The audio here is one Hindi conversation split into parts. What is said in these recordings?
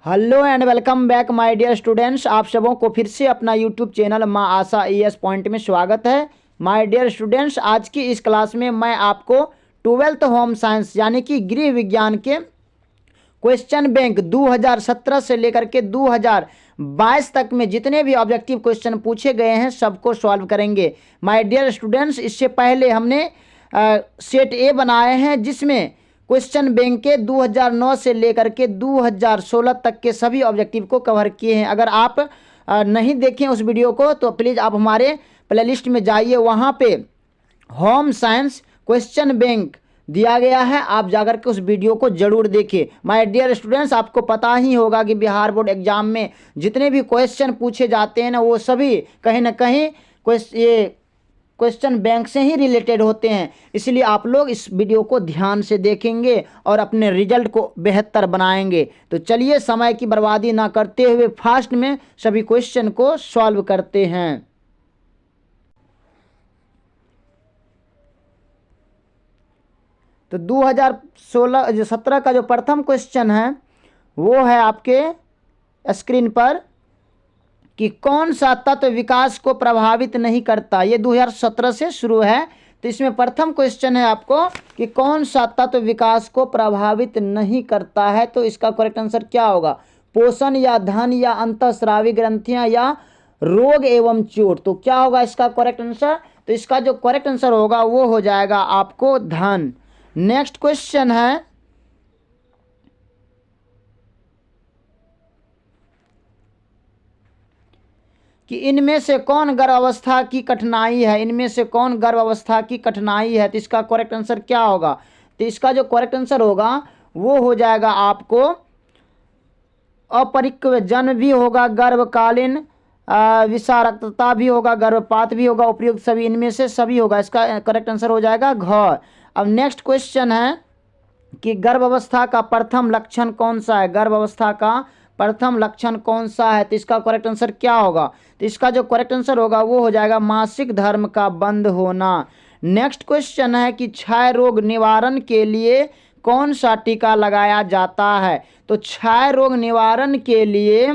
Hello and welcome back my dear students. आप सबों को फिर से अपना यूट्यूब चैनल माँ आशा ES पॉइंट में स्वागत है। माय डियर स्टूडेंट्स, आज की इस क्लास में मैं आपको 12th होम साइंस यानी कि गृह विज्ञान के क्वेश्चन बैंक 2017 से लेकर के 2022 तक में जितने भी ऑब्जेक्टिव क्वेश्चन पूछे गए हैं सबको सॉल्व करेंगे। माय डियर स्टूडेंट्स, इससे पहले हमने सेट ए बनाए हैं जिसमें क्वेश्चन बैंक के 2009 से लेकर के 2016 तक के सभी ऑब्जेक्टिव को कवर किए हैं। अगर आप नहीं देखें उस वीडियो को तो प्लीज़ आप हमारे प्लेलिस्ट में जाइए, वहाँ पे होम साइंस क्वेश्चन बैंक दिया गया है, आप जाकर के उस वीडियो को जरूर देखिए। माय डियर स्टूडेंट्स, आपको पता ही होगा कि बिहार बोर्ड एग्जाम में जितने भी क्वेश्चन पूछे जाते हैं ना वो सभी कहीं ना कहीं ये क्वेश्चन बैंक से ही रिलेटेड होते हैं। इसलिए आप लोग इस वीडियो को ध्यान से देखेंगे और अपने रिजल्ट को बेहतर बनाएंगे। तो चलिए समय की बर्बादी ना करते हुए फास्ट में सभी क्वेश्चन को सॉल्व करते हैं। तो 2017 का जो प्रथम क्वेश्चन है वो है आपके स्क्रीन पर कि कौन सा तत्व विकास को प्रभावित नहीं करता। ये 2017 से शुरू है। तो इसमें प्रथम क्वेश्चन है आपको कि कौन सा तत्व विकास को प्रभावित नहीं करता है। तो इसका करेक्ट आंसर क्या होगा? पोषण या धन या अंतःस्रावी ग्रंथियां या रोग एवं चोट। तो क्या होगा इसका करेक्ट आंसर? तो इसका जो करेक्ट आंसर होगा वो हो जाएगा आपको धन। नेक्स्ट क्वेश्चन है कि इनमें से कौन गर्भावस्था की कठिनाई है। इनमें से कौन गर्भावस्था की कठिनाई है। तो इसका करेक्ट आंसर क्या होगा? तो इसका जो करेक्ट आंसर होगा वो हो जाएगा आपको अपरिक्व जन्म भी होगा, गर्भकालीन विषारक्तता भी होगा, गर्भपात भी होगा, उपयुक्त सभी इनमें से सभी होगा। इसका करेक्ट आंसर हो जाएगा घ। अब नेक्स्ट क्वेश्चन है कि गर्भावस्था का प्रथम लक्षण कौन सा है। गर्भावस्था का प्रथम लक्षण कौन सा है। तो इसका करेक्ट आंसर क्या होगा? तो इसका जो करेक्ट आंसर होगा वो हो जाएगा मासिक धर्म का बंद होना। नेक्स्ट क्वेश्चन है कि क्षय रोग निवारण के लिए कौन सा टीका लगाया जाता है। तो क्षय रोग निवारण के लिए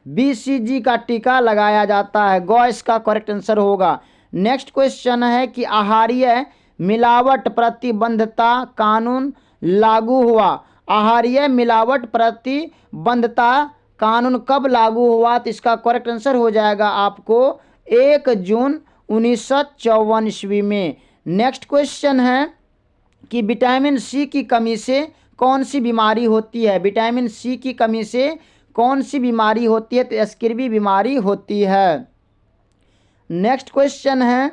BCG का टीका लगाया जाता है। गौ इसका करेक्ट आंसर होगा। नेक्स्ट क्वेश्चन है कि आहारीय मिलावट प्रतिबंधता कानून लागू हुआ। आहारीय मिलावट प्रतिबंधता कानून कब लागू हुआ। तो इसका करेक्ट आंसर हो जाएगा आपको 1 जून 1954 ईस्वी में। नेक्स्ट क्वेश्चन है कि विटामिन C की कमी से कौन सी बीमारी होती है। विटामिन C की कमी से कौन सी बीमारी होती है। तो स्किर्वी बीमारी होती है। नेक्स्ट क्वेश्चन है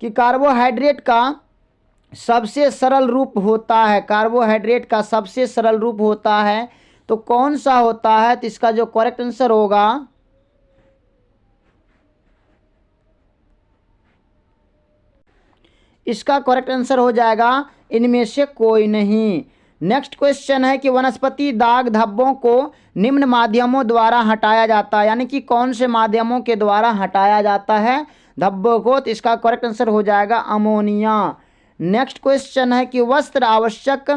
कि कार्बोहाइड्रेट का सबसे सरल रूप होता है। कार्बोहाइड्रेट का सबसे सरल रूप होता है तो कौन सा होता है। तो इसका जो करेक्ट आंसर होगा इसका करेक्ट आंसर हो जाएगा इनमें से कोई नहीं। नेक्स्ट क्वेश्चन है कि वनस्पति दाग धब्बों को निम्न माध्यमों द्वारा हटाया जाता है, यानी कि कौन से माध्यमों के द्वारा हटाया जाता है धब्बों को। तो इसका करेक्ट आंसर हो जाएगा अमोनिया। नेक्स्ट क्वेश्चन है कि वस्त्र आवश्यक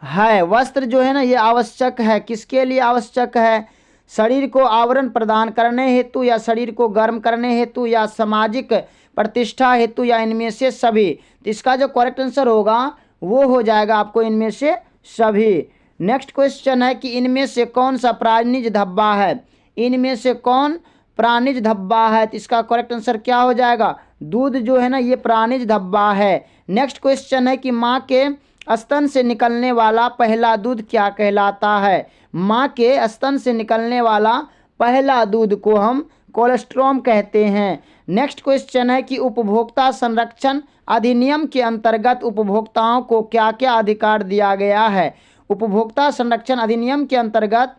है। वस्त्र जो है ना ये आवश्यक है, किसके लिए आवश्यक है? शरीर को आवरण प्रदान करने हेतु या शरीर को गर्म करने हेतु या सामाजिक प्रतिष्ठा हेतु या इनमें से सभी। तो इसका जो करेक्ट आंसर होगा वो हो जाएगा आपको इनमें से सभी। नेक्स्ट क्वेश्चन है कि इनमें से कौन सा प्राणिज धब्बा है। इनमें से कौन प्राणिज धब्बा है। तो इसका करेक्ट आंसर क्या हो जाएगा? दूध जो है ना ये प्राणिज धब्बा है। नेक्स्ट क्वेश्चन है कि माँ के स्तन से निकलने वाला पहला दूध क्या कहलाता है। माँ के स्तन से निकलने वाला पहला दूध को हम कोलेस्ट्रॉम कहते हैं। नेक्स्ट क्वेश्चन है कि उपभोक्ता संरक्षण अधिनियम के अंतर्गत उपभोक्ताओं को क्या क्या अधिकार दिया गया है। उपभोक्ता संरक्षण अधिनियम के अंतर्गत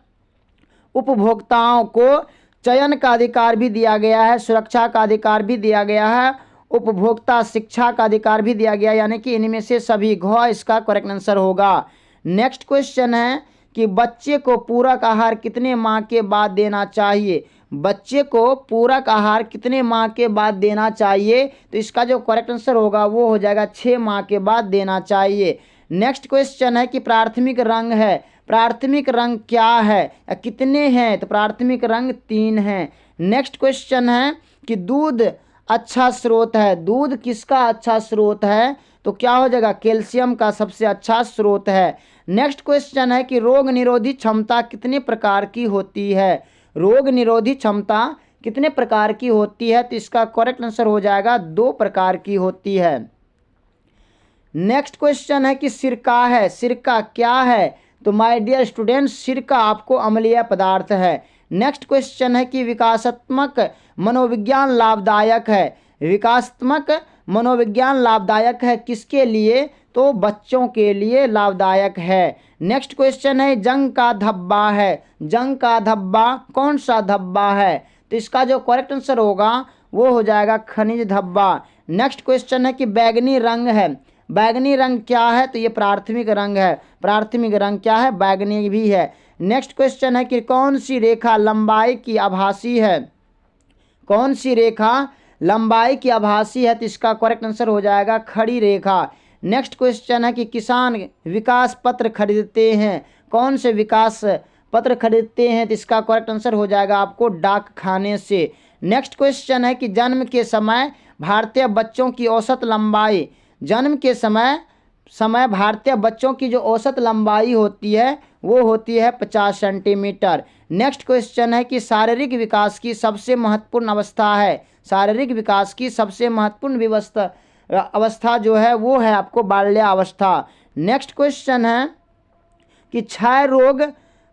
उपभोक्ताओं को चयन का अधिकार भी दिया गया है, सुरक्षा का अधिकार भी दिया गया है, उपभोक्ता शिक्षा का अधिकार भी दिया गया, यानी कि इनमें से सभी घ इसका करेक्ट आंसर होगा। नेक्स्ट क्वेश्चन है कि बच्चे को पूरक आहार कितने माह के बाद देना चाहिए। बच्चे को पूरक आहार कितने माह के बाद देना चाहिए। तो इसका जो करेक्ट आंसर होगा वो हो जाएगा 6 माह के बाद देना चाहिए। नेक्स्ट क्वेश्चन है कि प्राथमिक रंग है, प्राथमिक रंग क्या है या कितने हैं? तो प्राथमिक रंग 3 हैं। नेक्स्ट क्वेश्चन है कि दूध अच्छा स्रोत है, दूध किसका अच्छा स्रोत है? तो क्या हो जाएगा? कैल्शियम का सबसे अच्छा स्रोत है। नेक्स्ट क्वेश्चन है कि रोग निरोधी क्षमता कितने प्रकार की होती है? रोग निरोधी क्षमता कितने प्रकार की होती है? तो इसका करेक्ट आंसर हो जाएगा 2 प्रकार की होती है। नेक्स्ट क्वेश्चन है कि सिरका है, सिरका क्या है? तो माय डियर स्टूडेंट्स, सिरका आपको अम्लीय पदार्थ है। नेक्स्ट क्वेश्चन है कि विकासात्मक मनोविज्ञान लाभदायक है, विकासात्मक मनोविज्ञान लाभदायक है किसके लिए? तो बच्चों के लिए लाभदायक है। नेक्स्ट क्वेश्चन है जंग का धब्बा है, जंग का धब्बा कौन सा धब्बा है? तो इसका जो करेक्ट आंसर होगा वो हो जाएगा खनिज धब्बा। नेक्स्ट क्वेश्चन है कि बैगनी रंग है, बैगनी रंग क्या है? तो ये प्राथमिक रंग है, प्राथमिक रंग क्या है? बैगनी भी है। नेक्स्ट क्वेश्चन है कि कौन सी रेखा लंबाई की आभासी है, कौन सी रेखा लंबाई की आभासी है? तो इसका करेक्ट आंसर हो जाएगा खड़ी रेखा। नेक्स्ट क्वेश्चन है कि किसान विकास पत्र खरीदते हैं, कौन से विकास पत्र खरीदते हैं? तो इसका करेक्ट आंसर हो जाएगा आपको डाक खाने से। नेक्स्ट क्वेश्चन है कि जन्म के समय भारतीय बच्चों की औसत लंबाई, जन्म के समय भारतीय बच्चों की जो औसत लंबाई होती है वो होती है 50 सेंटीमीटर। नेक्स्ट क्वेश्चन है कि शारीरिक विकास की सबसे महत्वपूर्ण अवस्था है, शारीरिक विकास की सबसे महत्वपूर्ण अवस्था जो है वो है आपको बाल्यावस्था। नेक्स्ट क्वेश्चन है कि क्षय रोग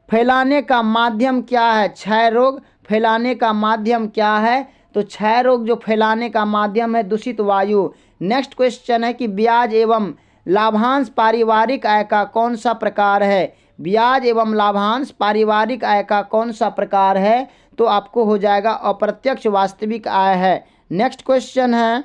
फैलाने का माध्यम क्या है? क्षय रोग फैलाने का माध्यम क्या है? तो क्षय रोग जो फैलाने का माध्यम है दूषित वायु। नेक्स्ट क्वेश्चन है कि ब्याज एवं लाभांश पारिवारिक आय का कौन सा प्रकार है? ब्याज एवं लाभांश पारिवारिक आय का कौन सा प्रकार है? तो आपको हो जाएगा अप्रत्यक्ष वास्तविक आय है। नेक्स्ट क्वेश्चन है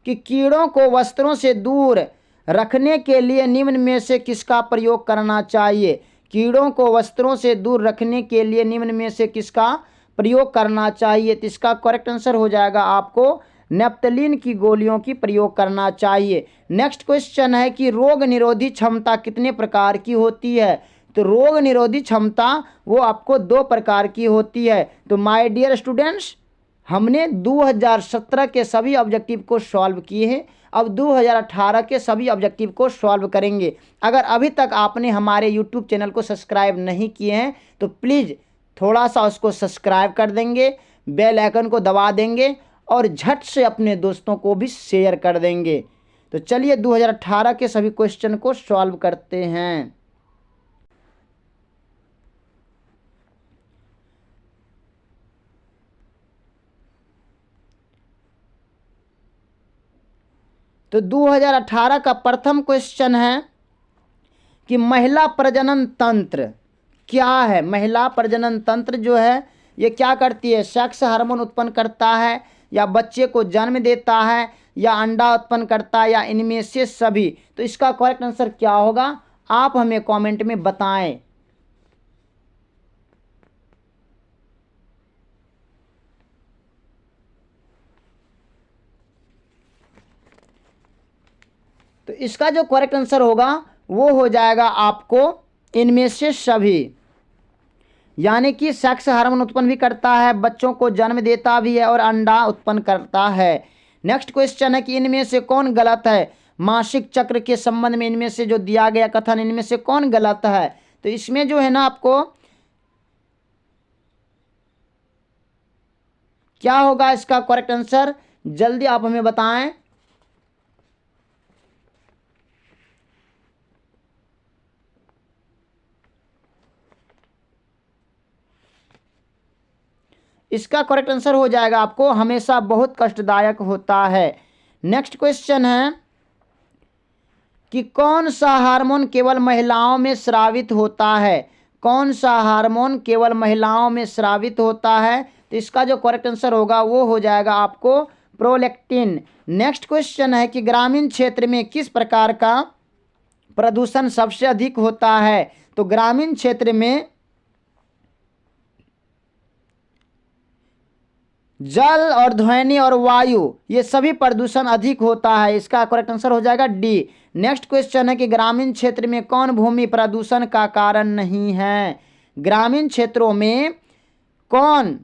कि कीड़ों को वस्त्रों से दूर रखने के लिए निम्न में से किसका प्रयोग करना चाहिए? कीड़ों को वस्त्रों से दूर रखने के लिए निम्न में से किसका प्रयोग करना चाहिए? तो इसका करेक्ट आंसर हो जाएगा आपको नेप्थलीन की गोलियों की प्रयोग करना चाहिए। नेक्स्ट क्वेश्चन है कि रोग निरोधी क्षमता कितने प्रकार की होती है? तो रोग निरोधी क्षमता वो आपको 2 प्रकार की होती है। तो माय डियर स्टूडेंट्स, हमने 2017 के सभी ऑब्जेक्टिव को सॉल्व किए हैं, अब 2018 के सभी ऑब्जेक्टिव को सॉल्व करेंगे। अगर अभी तक आपने हमारे यूट्यूब चैनल को सब्सक्राइब नहीं किए हैं तो प्लीज़ थोड़ा सा उसको सब्सक्राइब कर देंगे, बेल आइकन को दबा देंगे और झट से अपने दोस्तों को भी शेयर कर देंगे। तो चलिए 2018 के सभी क्वेश्चन को सॉल्व करते हैं। तो 2018 का प्रथम क्वेश्चन है कि महिला प्रजनन तंत्र क्या है? महिला प्रजनन तंत्र जो है ये क्या करती है? सेक्स हार्मोन उत्पन्न करता है या बच्चे को जन्म देता है या अंडा उत्पन्न करता है या इनमें से सभी? तो इसका करेक्ट आंसर क्या होगा आप हमें कमेंट में बताएं। तो इसका जो करेक्ट आंसर होगा वो हो जाएगा आपको इनमें से सभी, यानी कि सेक्स हार्मोन उत्पन्न भी करता है, बच्चों को जन्म देता भी है और अंडा उत्पन्न करता है। नेक्स्ट क्वेश्चन है कि इनमें से कौन गलत है? मासिक चक्र के संबंध में इनमें से जो दिया गया कथन इनमें से कौन गलत है? तो इसमें जो है ना आपको क्या होगा इसका करेक्ट आंसर? जल्दी आप हमें बताएं। इसका करेक्ट आंसर हो जाएगा आपको हमेशा बहुत कष्टदायक होता है। नेक्स्ट क्वेश्चन है कि कौन सा हार्मोन केवल महिलाओं में स्रावित होता है? कौन सा हार्मोन केवल महिलाओं में स्रावित होता है? तो इसका जो करेक्ट आंसर होगा वो हो जाएगा आपको प्रोलैक्टिन। नेक्स्ट क्वेश्चन है कि ग्रामीण क्षेत्र में किस प्रकार का प्रदूषण सबसे अधिक होता है? तो ग्रामीण क्षेत्र में जल और ध्वनि और वायु ये सभी प्रदूषण अधिक होता है। इसका करेक्ट आंसर हो जाएगा डी। नेक्स्ट क्वेश्चन है कि ग्रामीण क्षेत्र में कौन भूमि प्रदूषण का कारण नहीं है। ग्रामीण क्षेत्रों में कौन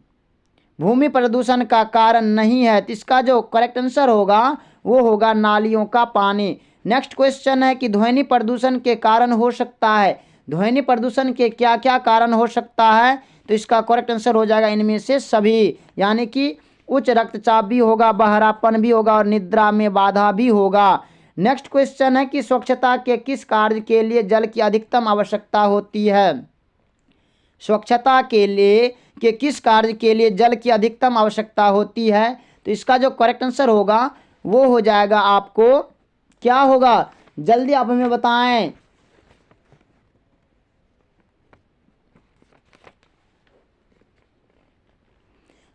भूमि प्रदूषण का कारण नहीं है, तो इसका जो करेक्ट आंसर होगा वो होगा नालियों का पानी। नेक्स्ट क्वेश्चन है कि ध्वनि प्रदूषण के कारण हो सकता है। ध्वनि प्रदूषण के क्या क्या कारण हो सकता है, तो इसका करेक्ट आंसर हो जाएगा इनमें से सभी, यानी कि उच्च रक्तचाप भी होगा, बहरापन भी होगा और निद्रा में बाधा भी होगा। नेक्स्ट क्वेश्चन है कि स्वच्छता के किस कार्य के लिए जल की अधिकतम आवश्यकता होती है। स्वच्छता के लिए कि किस कार्य के लिए जल की अधिकतम आवश्यकता होती है, तो इसका जो करेक्ट आंसर होगा वो हो जाएगा आपको क्या होगा, जल्दी आप हमें बताएं।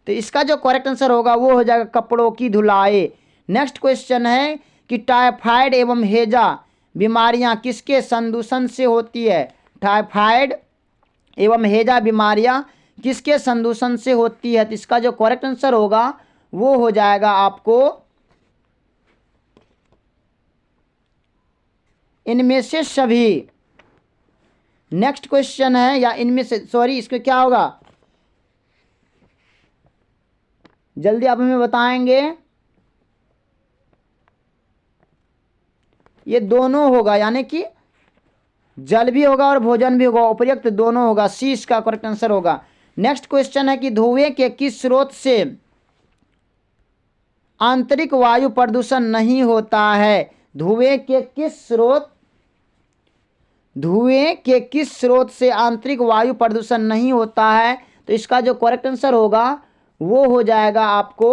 तो इसका जो करेक्ट आंसर होगा वो हो जाएगा कपड़ों की धुलाई। नेक्स्ट क्वेश्चन है कि टाइफाइड एवं हैजा बीमारियां किसके संदूषण से होती है। टाइफाइड एवं हैजा बीमारियां किसके संदूषण से होती है, तो इसका जो करेक्ट आंसर होगा वो हो जाएगा आपको इनमें से सभी। नेक्स्ट क्वेश्चन है या इनमें से, सॉरी इसमें क्या होगा, जल्दी आप हमें बताएंगे। ये दोनों होगा, यानी कि जल भी होगा और भोजन भी होगा, उपयुक्त दोनों होगा, सी इसका करेक्ट आंसर होगा। नेक्स्ट क्वेश्चन है कि धुएं के किस स्रोत से आंतरिक वायु प्रदूषण नहीं होता है। धुएं के किस स्रोत से आंतरिक वायु प्रदूषण नहीं होता है, तो इसका जो करेक्ट आंसर होगा वो हो जाएगा आपको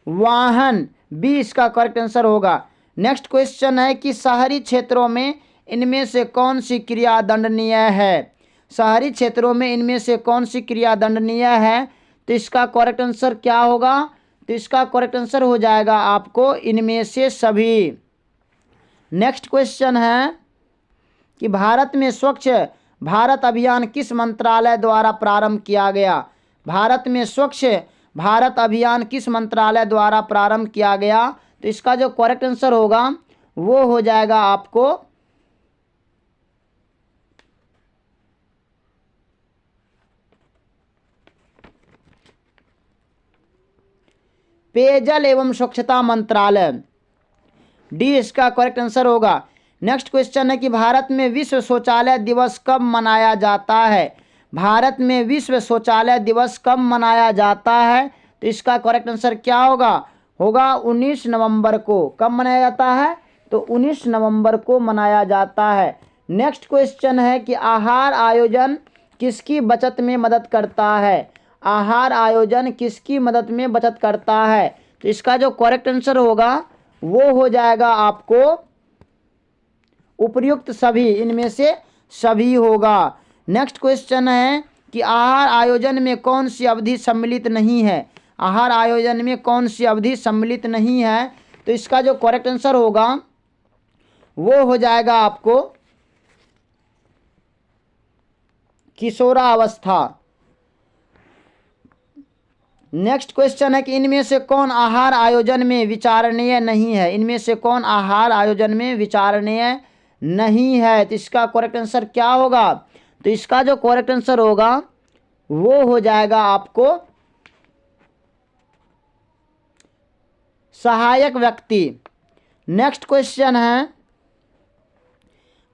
वाहन, बी इसका करेक्ट आंसर होगा। नेक्स्ट क्वेश्चन है कि शहरी क्षेत्रों में इनमें से कौन सी क्रिया दंडनीय है। शहरी क्षेत्रों में इनमें से कौन सी क्रिया दंडनीय है, तो इसका करेक्ट आंसर क्या होगा, तो इसका करेक्ट आंसर हो जाएगा आपको इनमें से सभी। नेक्स्ट क्वेश्चन है कि भारत में स्वच्छ भारत अभियान किस मंत्रालय द्वारा प्रारंभ किया गया। भारत में स्वच्छ भारत अभियान किस मंत्रालय द्वारा प्रारंभ किया गया, तो इसका जो करेक्ट आंसर होगा वो हो जाएगा आपको पेयजल एवं स्वच्छता मंत्रालय, डी इसका करेक्ट आंसर होगा। नेक्स्ट क्वेश्चन है कि भारत में विश्व शौचालय दिवस कब मनाया जाता है। भारत में विश्व शौचालय दिवस कब मनाया जाता है, तो इसका करेक्ट आंसर क्या होगा, 19 नवंबर को। कब मनाया जाता है, तो 19 नवंबर को मनाया जाता है। नेक्स्ट क्वेश्चन है कि आहार आयोजन किसकी बचत में मदद करता है। आहार आयोजन किसकी मदद में बचत करता है, तो इसका जो करेक्ट आंसर होगा वो हो जाएगा आपको उपर्युक्त सभी, इनमें से सभी होगा। नेक्स्ट क्वेश्चन है कि आहार आयोजन में कौन सी अवधि सम्मिलित नहीं है। आहार आयोजन में कौन सी अवधि सम्मिलित नहीं है, तो इसका जो करेक्ट आंसर होगा वो हो जाएगा आपको किशोरावस्था। नेक्स्ट क्वेश्चन है कि इनमें से कौन आहार आयोजन में विचारणीय नहीं है। इनमें से कौन आहार आयोजन में विचारणीय नहीं है, तो इसका करेक्ट आंसर क्या होगा, तो इसका जो करेक्ट आंसर होगा वो हो जाएगा आपको सहायक व्यक्ति। नेक्स्ट क्वेश्चन है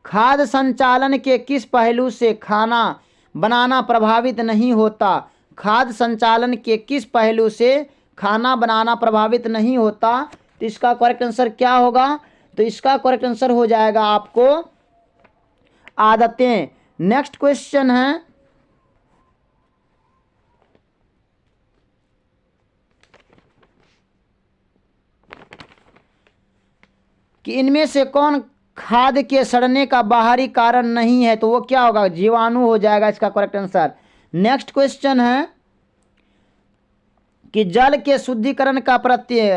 खाद्य संचालन के किस पहलू से खाना बनाना प्रभावित नहीं होता। खाद्य संचालन के किस पहलू से खाना बनाना प्रभावित नहीं होता, तो इसका करेक्ट आंसर क्या होगा, तो इसका करेक्ट आंसर हो जाएगा आपको आदतें। नेक्स्ट क्वेश्चन है कि इनमें से कौन खाद्य के सड़ने का बाहरी कारण नहीं है, तो वो क्या होगा, जीवाणु हो जाएगा इसका करेक्ट आंसर। नेक्स्ट क्वेश्चन है कि जल के शुद्धिकरण का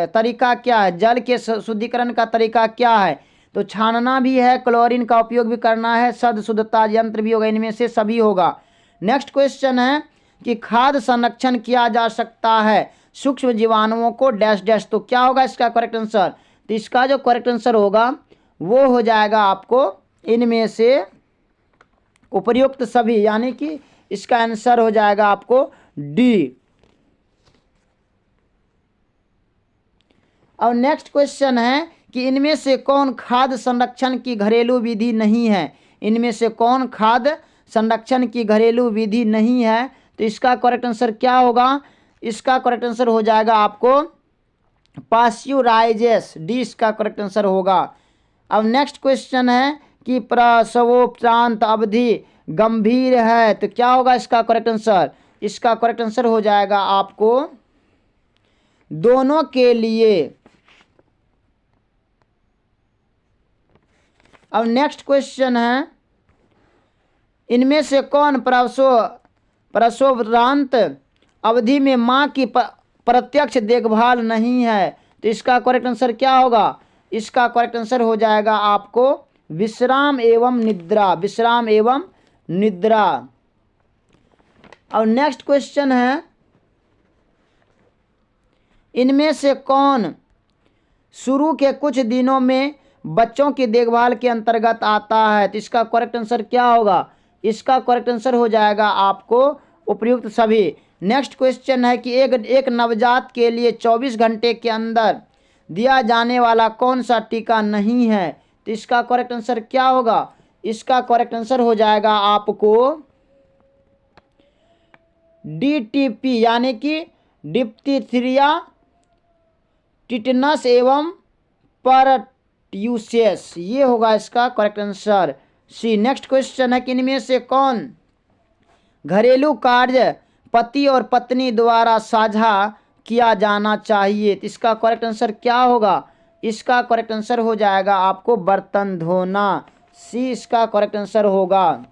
तरीका क्या है। जल के शुद्धिकरण का तरीका क्या है, तो छानना भी है, क्लोरीन का उपयोग भी करना है, शुद्धता यंत्र भी होगा, इनमें से सभी होगा। नेक्स्ट क्वेश्चन है कि खाद्य संरक्षण किया जा सकता है सूक्ष्म जीवाणुओं को डैश डैश। तो क्या होगा इसका करेक्ट आंसर? तो इसका जो करेक्ट आंसर होगा वो हो जाएगा आपको इनमें से उपर्युक्त सभी, यानी कि इसका आंसर हो जाएगा आपको डी। अब नेक्स्ट क्वेश्चन है कि इनमें से कौन खाद्य संरक्षण की घरेलू विधि नहीं है? इनमें से कौन खाद्य संरक्षण की घरेलू विधि नहीं है? तो इसका करेक्ट आंसर क्या होगा? इसका करेक्ट आंसर हो जाएगा आपको पास्चुराइजेस, डी इसका करेक्ट आंसर होगा। अब नेक्स्ट क्वेश्चन है कि प्रसवोपरांत अवधि गंभीर है, तो क्या होगा इसका करेक्ट आंसर? इसका करेक्ट आंसर हो जाएगा आपको दोनों के लिए। अब नेक्स्ट क्वेश्चन है इनमें से कौन प्रसवोपरांत अवधि में मां की प्रत्यक्ष देखभाल नहीं है? तो इसका करेक्ट आंसर क्या होगा? इसका करेक्ट आंसर हो जाएगा आपको विश्राम एवं निद्रा, विश्राम एवं निद्रा। अब नेक्स्ट क्वेश्चन है इनमें से कौन शुरू के कुछ दिनों में बच्चों की देखभाल के अंतर्गत आता है? तो इसका करेक्ट आंसर क्या होगा? इसका करेक्ट आंसर हो जाएगा आपको उपयुक्त सभी। नेक्स्ट क्वेश्चन है कि एक नवजात के लिए 24 घंटे के अंदर दिया जाने वाला कौन सा टीका नहीं है? तो इसका करेक्ट आंसर क्या होगा? इसका करेक्ट आंसर हो जाएगा आपको DTP, यानी कि डिप्थीरिया, टिटनस एवं परट्यूसियस, ये होगा इसका correct answer C. Next question है कि इनमें से कौन घरेलू कार्य पति और पत्नी द्वारा साझा किया जाना चाहिए? तो इसका करेक्ट आंसर क्या होगा? इसका करेक्ट आंसर हो जाएगा आपको बर्तन धोना, सी इसका करेक्ट आंसर होगा।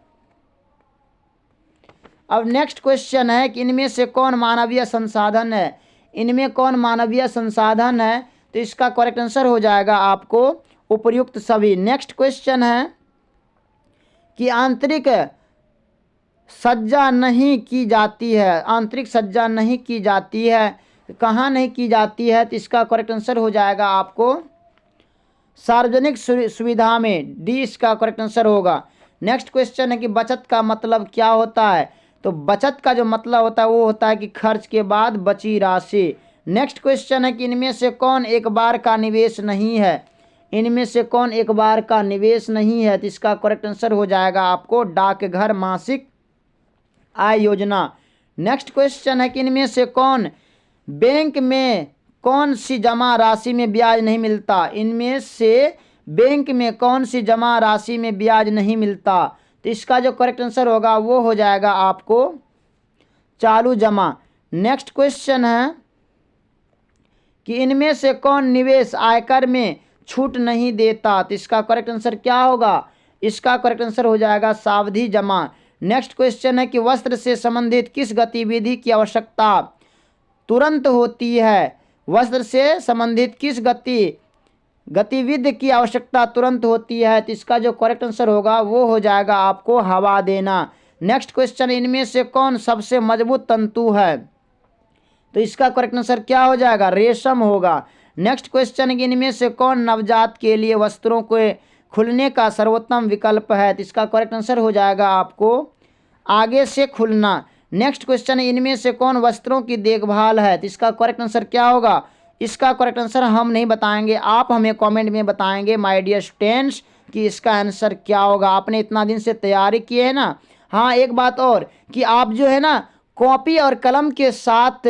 अब नेक्स्ट क्वेश्चन है कि इनमें से कौन मानवीय संसाधन है? इनमें कौन मानवीय संसाधन है? तो इसका करेक्ट आंसर हो जाएगा आपको उपर्युक्त सभी। नेक्स्ट क्वेश्चन है कि आंतरिक सज्जा नहीं की जाती है, आंतरिक सज्जा नहीं की जाती है, कहाँ नहीं की जाती है? तो इसका करेक्ट आंसर हो जाएगा आपको सार्वजनिक सुविधा में, डी इसका करेक्ट आंसर होगा। नेक्स्ट क्वेश्चन है कि बचत का मतलब क्या होता है? तो बचत का जो मतलब होता है वो होता है कि खर्च के बाद बची राशि। नेक्स्ट क्वेश्चन है कि इनमें से कौन एक बार का निवेश नहीं है? इनमें से कौन एक बार का निवेश नहीं है? तो इसका करेक्ट आंसर हो जाएगा आपको डाकघर मासिक आय योजना। नेक्स्ट क्वेश्चन है कि इनमें से कौन बैंक में कौन सी जमा राशि में ब्याज नहीं मिलता? इनमें से बैंक में कौन सी जमा राशि में ब्याज नहीं मिलता? तो इसका जो करेक्ट आंसर होगा वो हो जाएगा आपको चालू जमा। नेक्स्ट क्वेश्चन है कि इनमें से कौन निवेश आयकर में छूट नहीं देता? तो इसका करेक्ट आंसर क्या होगा? इसका करेक्ट आंसर हो जाएगा सावधि जमा। नेक्स्ट क्वेश्चन है कि वस्त्र से संबंधित किस गतिविधि की आवश्यकता तुरंत होती है? वस्त्र से संबंधित किस गतिविधि की आवश्यकता तुरंत होती है? तो इसका जो करेक्ट आंसर होगा वो हो जाएगा आपको हवा देना। नेक्स्ट क्वेश्चन, इनमें से कौन सबसे मजबूत तंतु है? तो इसका करेक्ट आंसर क्या हो जाएगा? रेशम होगा। नेक्स्ट क्वेश्चन, इनमें से कौन नवजात के लिए वस्त्रों के खुलने का सर्वोत्तम विकल्प है? तो इसका करेक्ट आंसर हो जाएगा आपको आगे से खुलना। नेक्स्ट क्वेश्चन, इनमें से कौन वस्त्रों की देखभाल है? तो इसका करेक्ट आंसर क्या होगा? इसका करेक्ट आंसर हम नहीं बताएंगे, आप हमें कमेंट में बताएंगे माय डियर स्टूडेंट्स कि इसका आंसर क्या होगा। आपने इतना दिन से तैयारी की है ना। हाँ, एक बात और कि आप जो है ना कॉपी और कलम के साथ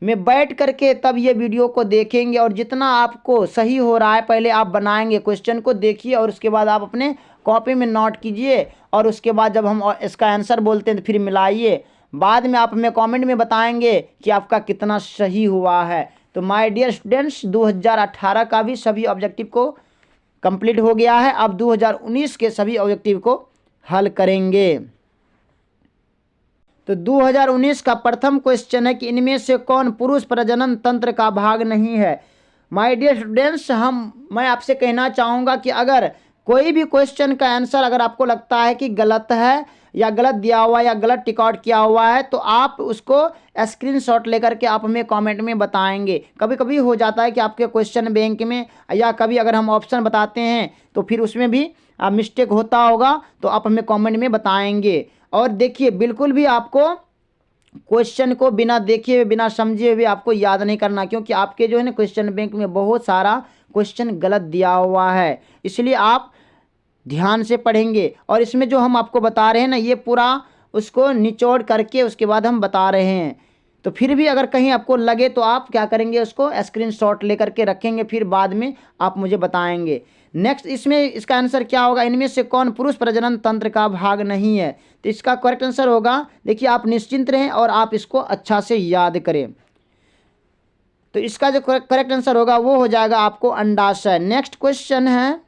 में बैठ करके तब ये वीडियो को देखेंगे और जितना आपको सही हो रहा है पहले आप बनाएंगे, क्वेश्चन को देखिए और उसके बाद आप अपने कॉपी में नोट कीजिए और उसके बाद जब हम इसका आंसर बोलते हैं तो फिर मिलाइए। बाद में आप हमें कमेंट में बताएंगे कि आपका कितना सही हुआ है। तो माय डियर स्टूडेंट्स, 2018 का भी सभी ऑब्जेक्टिव को कंप्लीट हो गया है। अब 2019 के सभी ऑब्जेक्टिव को हल करेंगे। तो 2019 का प्रथम क्वेश्चन है कि इनमें से कौन पुरुष प्रजनन तंत्र का भाग नहीं है? माय डियर स्टूडेंट्स, मैं आपसे कहना चाहूँगा कि अगर कोई भी क्वेश्चन का आंसर अगर आपको लगता है कि गलत है या गलत दिया हुआ है या गलत टिक आउट किया हुआ है तो आप उसको स्क्रीनशॉट लेकर के आप हमें कमेंट में बताएंगे। कभी कभी हो जाता है कि आपके क्वेश्चन बैंक में या कभी अगर हम ऑप्शन बताते हैं तो फिर उसमें भी मिस्टेक होता होगा, तो आप हमें कमेंट में बताएंगे। और देखिए बिल्कुल भी आपको क्वेश्चन को बिना देखे हुए बिना समझे हुए आपको याद नहीं करना, क्योंकि आपके जो है ना क्वेश्चन बैंक में बहुत सारा क्वेश्चन गलत दिया हुआ है, इसलिए आप ध्यान से पढ़ेंगे। और इसमें जो हम आपको बता रहे हैं ना ये पूरा उसको निचोड़ करके उसके बाद हम बता रहे हैं। तो फिर भी अगर कहीं आपको लगे तो आप क्या करेंगे, उसको स्क्रीनशॉट लेकर के रखेंगे, फिर बाद में आप मुझे बताएंगे। नेक्स्ट इसमें इसका आंसर क्या होगा, इनमें से कौन पुरुष प्रजनन तंत्र का भाग नहीं है। तो इसका करेक्ट आंसर होगा, देखिए आप निश्चिंत रहें और आप इसको अच्छा से याद करें। तो इसका जो करेक्ट आंसर होगा वो हो जाएगा आपको अंडाशय। नेक्स्ट क्वेश्चन है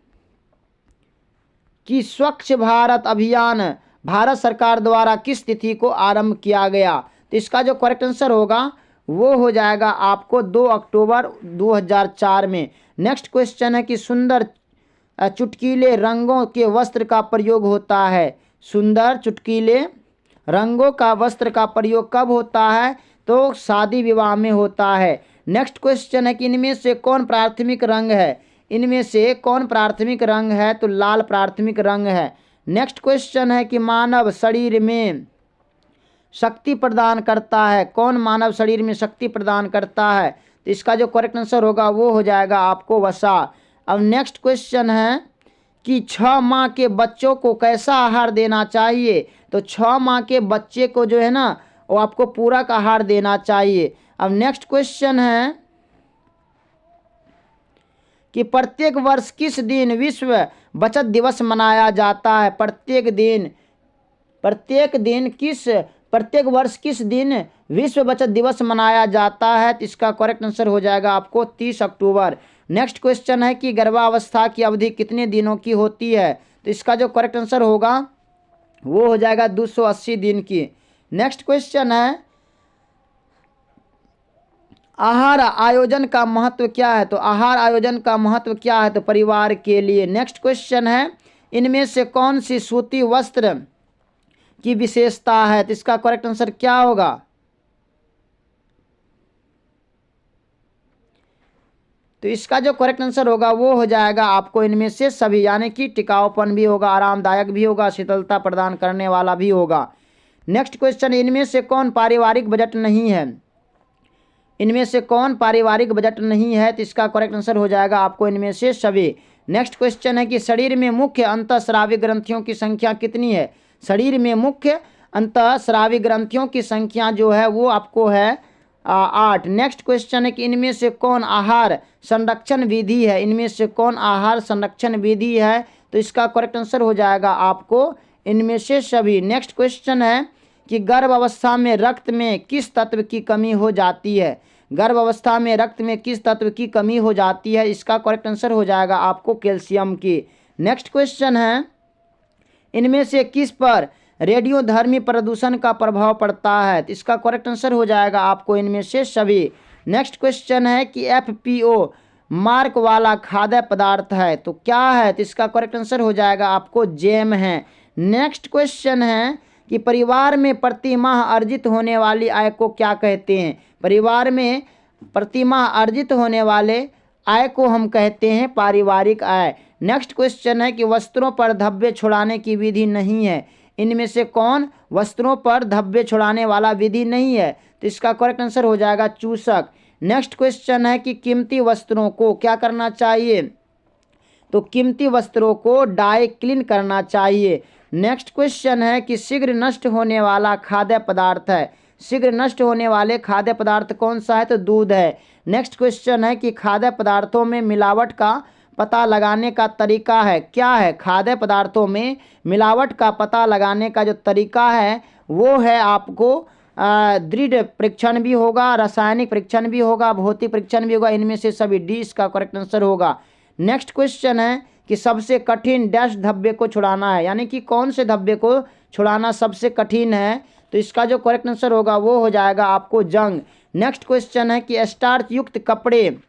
कि स्वच्छ भारत अभियान भारत सरकार द्वारा किस तिथि को आरंभ किया गया। तो इसका जो करेक्ट आंसर होगा वो हो जाएगा आपको 2 अक्टूबर 2004 में। नेक्स्ट क्वेश्चन है कि सुंदर चुटकीले रंगों के वस्त्र का प्रयोग होता है। सुंदर चुटकीले रंगों का वस्त्र का प्रयोग कब होता है, तो शादी विवाह में होता है। नेक्स्ट क्वेश्चन है कि इनमें से कौन प्राथमिक रंग है। इनमें से कौन प्राथमिक रंग है, तो लाल प्राथमिक रंग है। नेक्स्ट क्वेश्चन है कि मानव शरीर में शक्ति प्रदान करता है। कौन मानव शरीर में शक्ति प्रदान करता है, तो इसका जो करेक्ट आंसर होगा वो हो जाएगा आपको वसा। अब नेक्स्ट क्वेश्चन है कि 6 माह के बच्चों को कैसा आहार देना चाहिए। तो 6 माह के बच्चे को जो है ना वो आपको पूरक आहार देना चाहिए। अब नेक्स्ट क्वेश्चन है कि प्रत्येक वर्ष किस दिन विश्व बचत दिवस मनाया जाता है। प्रत्येक वर्ष किस दिन विश्व बचत दिवस मनाया जाता है, तो इसका करेक्ट आंसर हो जाएगा आपको 30 अक्टूबर। नेक्स्ट क्वेश्चन है कि गर्भावस्था की अवधि कितने दिनों की होती है, तो इसका जो करेक्ट आंसर होगा वो हो जाएगा 280 दिन की। नेक्स्ट क्वेश्चन है आहार आयोजन का महत्व क्या है। तो आहार आयोजन का महत्व क्या है, तो परिवार के लिए। नेक्स्ट क्वेश्चन है इनमें से कौन सी सूती वस्त्र की विशेषता है, तो इसका करेक्ट आंसर क्या होगा, तो इसका जो करेक्ट आंसर होगा वो हो जाएगा आपको इनमें से सभी, यानी कि टिकाऊपन भी होगा, आरामदायक भी होगा, शीतलता प्रदान करने वाला भी होगा। नेक्स्ट क्वेश्चन इनमें से कौन पारिवारिक बजट नहीं है। इनमें से कौन पारिवारिक बजट नहीं है, तो इसका करेक्ट आंसर हो जाएगा आपको इनमें से सभी। नेक्स्ट क्वेश्चन है कि शरीर में मुख्य अंतःस्रावी ग्रंथियों की संख्या कितनी है। शरीर में मुख्य अंतःस्रावी ग्रंथियों की संख्या जो है वो आपको है 8। नेक्स्ट क्वेश्चन है कि इनमें से कौन आहार संरक्षण विधि है। इनमें से कौन आहार संरक्षण विधि है, तो इसका करेक्ट आंसर हो जाएगा आपको इनमें से सभी। नेक्स्ट क्वेश्चन है कि गर्भ अवस्था में रक्त में किस तत्व की कमी हो जाती है। गर्भ अवस्था में रक्त में किस तत्व की कमी हो जाती है, इसका करेक्ट आंसर हो जाएगा आपको कैल्शियम की। नेक्स्ट क्वेश्चन है इनमें से किस पर रेडियोधर्मी प्रदूषण का प्रभाव पड़ता है, तो इसका करेक्ट आंसर हो जाएगा आपको इनमें से सभी। नेक्स्ट क्वेश्चन है कि FPO मार्क वाला खाद्य पदार्थ है, तो क्या है, तो इसका करेक्ट आंसर हो जाएगा आपको जैम है। नेक्स्ट क्वेश्चन है कि परिवार में प्रति माह अर्जित होने वाली आय को क्या कहते हैं। परिवार में प्रति माह अर्जित होने वाले आय को हम कहते हैं पारिवारिक आय। नेक्स्ट क्वेश्चन है कि वस्त्रों पर धब्बे छुड़ाने की विधि नहीं है। इनमें से कौन वस्त्रों पर धब्बे छुड़ाने वाला विधि नहीं है, तो इसका करेक्ट आंसर हो जाएगा चूसक। नेक्स्ट क्वेश्चन है कि कीमती वस्त्रों को क्या करना चाहिए, तो कीमती वस्त्रों को डाई क्लीन करना चाहिए। नेक्स्ट क्वेश्चन है कि शीघ्र नष्ट होने वाला खाद्य पदार्थ है। शीघ्र नष्ट होने वाले खाद्य पदार्थ कौन सा है, तो दूध है। नेक्स्ट क्वेश्चन है कि खाद्य पदार्थों में मिलावट का पता लगाने का तरीका है, क्या है। खाद्य पदार्थों में मिलावट का पता लगाने का जो तरीका है वो है आपको दृढ़ परीक्षण भी होगा, रासायनिक परीक्षण भी होगा, भौतिक परीक्षण भी होगा। इनमें से सभी डी इसका करेक्ट आंसर होगा। नेक्स्ट क्वेश्चन है कि सबसे कठिन डैश धब्बे को छुड़ाना है, यानी कि कौन से धब्बे को छुड़ाना सबसे कठिन है, तो इसका जो करेक्ट आंसर होगा वो हो जाएगा आपको जंग। नेक्स्ट क्वेश्चन है कि स्टार्च युक्त कपड़े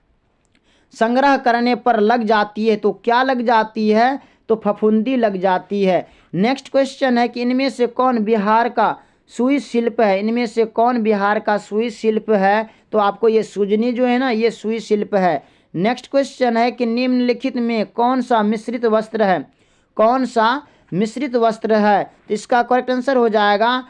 संग्रह करने पर लग जाती है, तो क्या लग जाती है, तो फफूंदी लग जाती है। नेक्स्ट क्वेश्चन है कि इनमें से कौन बिहार का सुई शिल्प है। इनमें से कौन बिहार का सुई शिल्प है, तो आपको ये सुजनी जो है ना, ये सुई शिल्प है। नेक्स्ट क्वेश्चन है कि निम्नलिखित में कौन सा मिश्रित वस्त्र है। कौन सा मिश्रित वस्त्र है, इसका करेक्ट आंसर हो जाएगा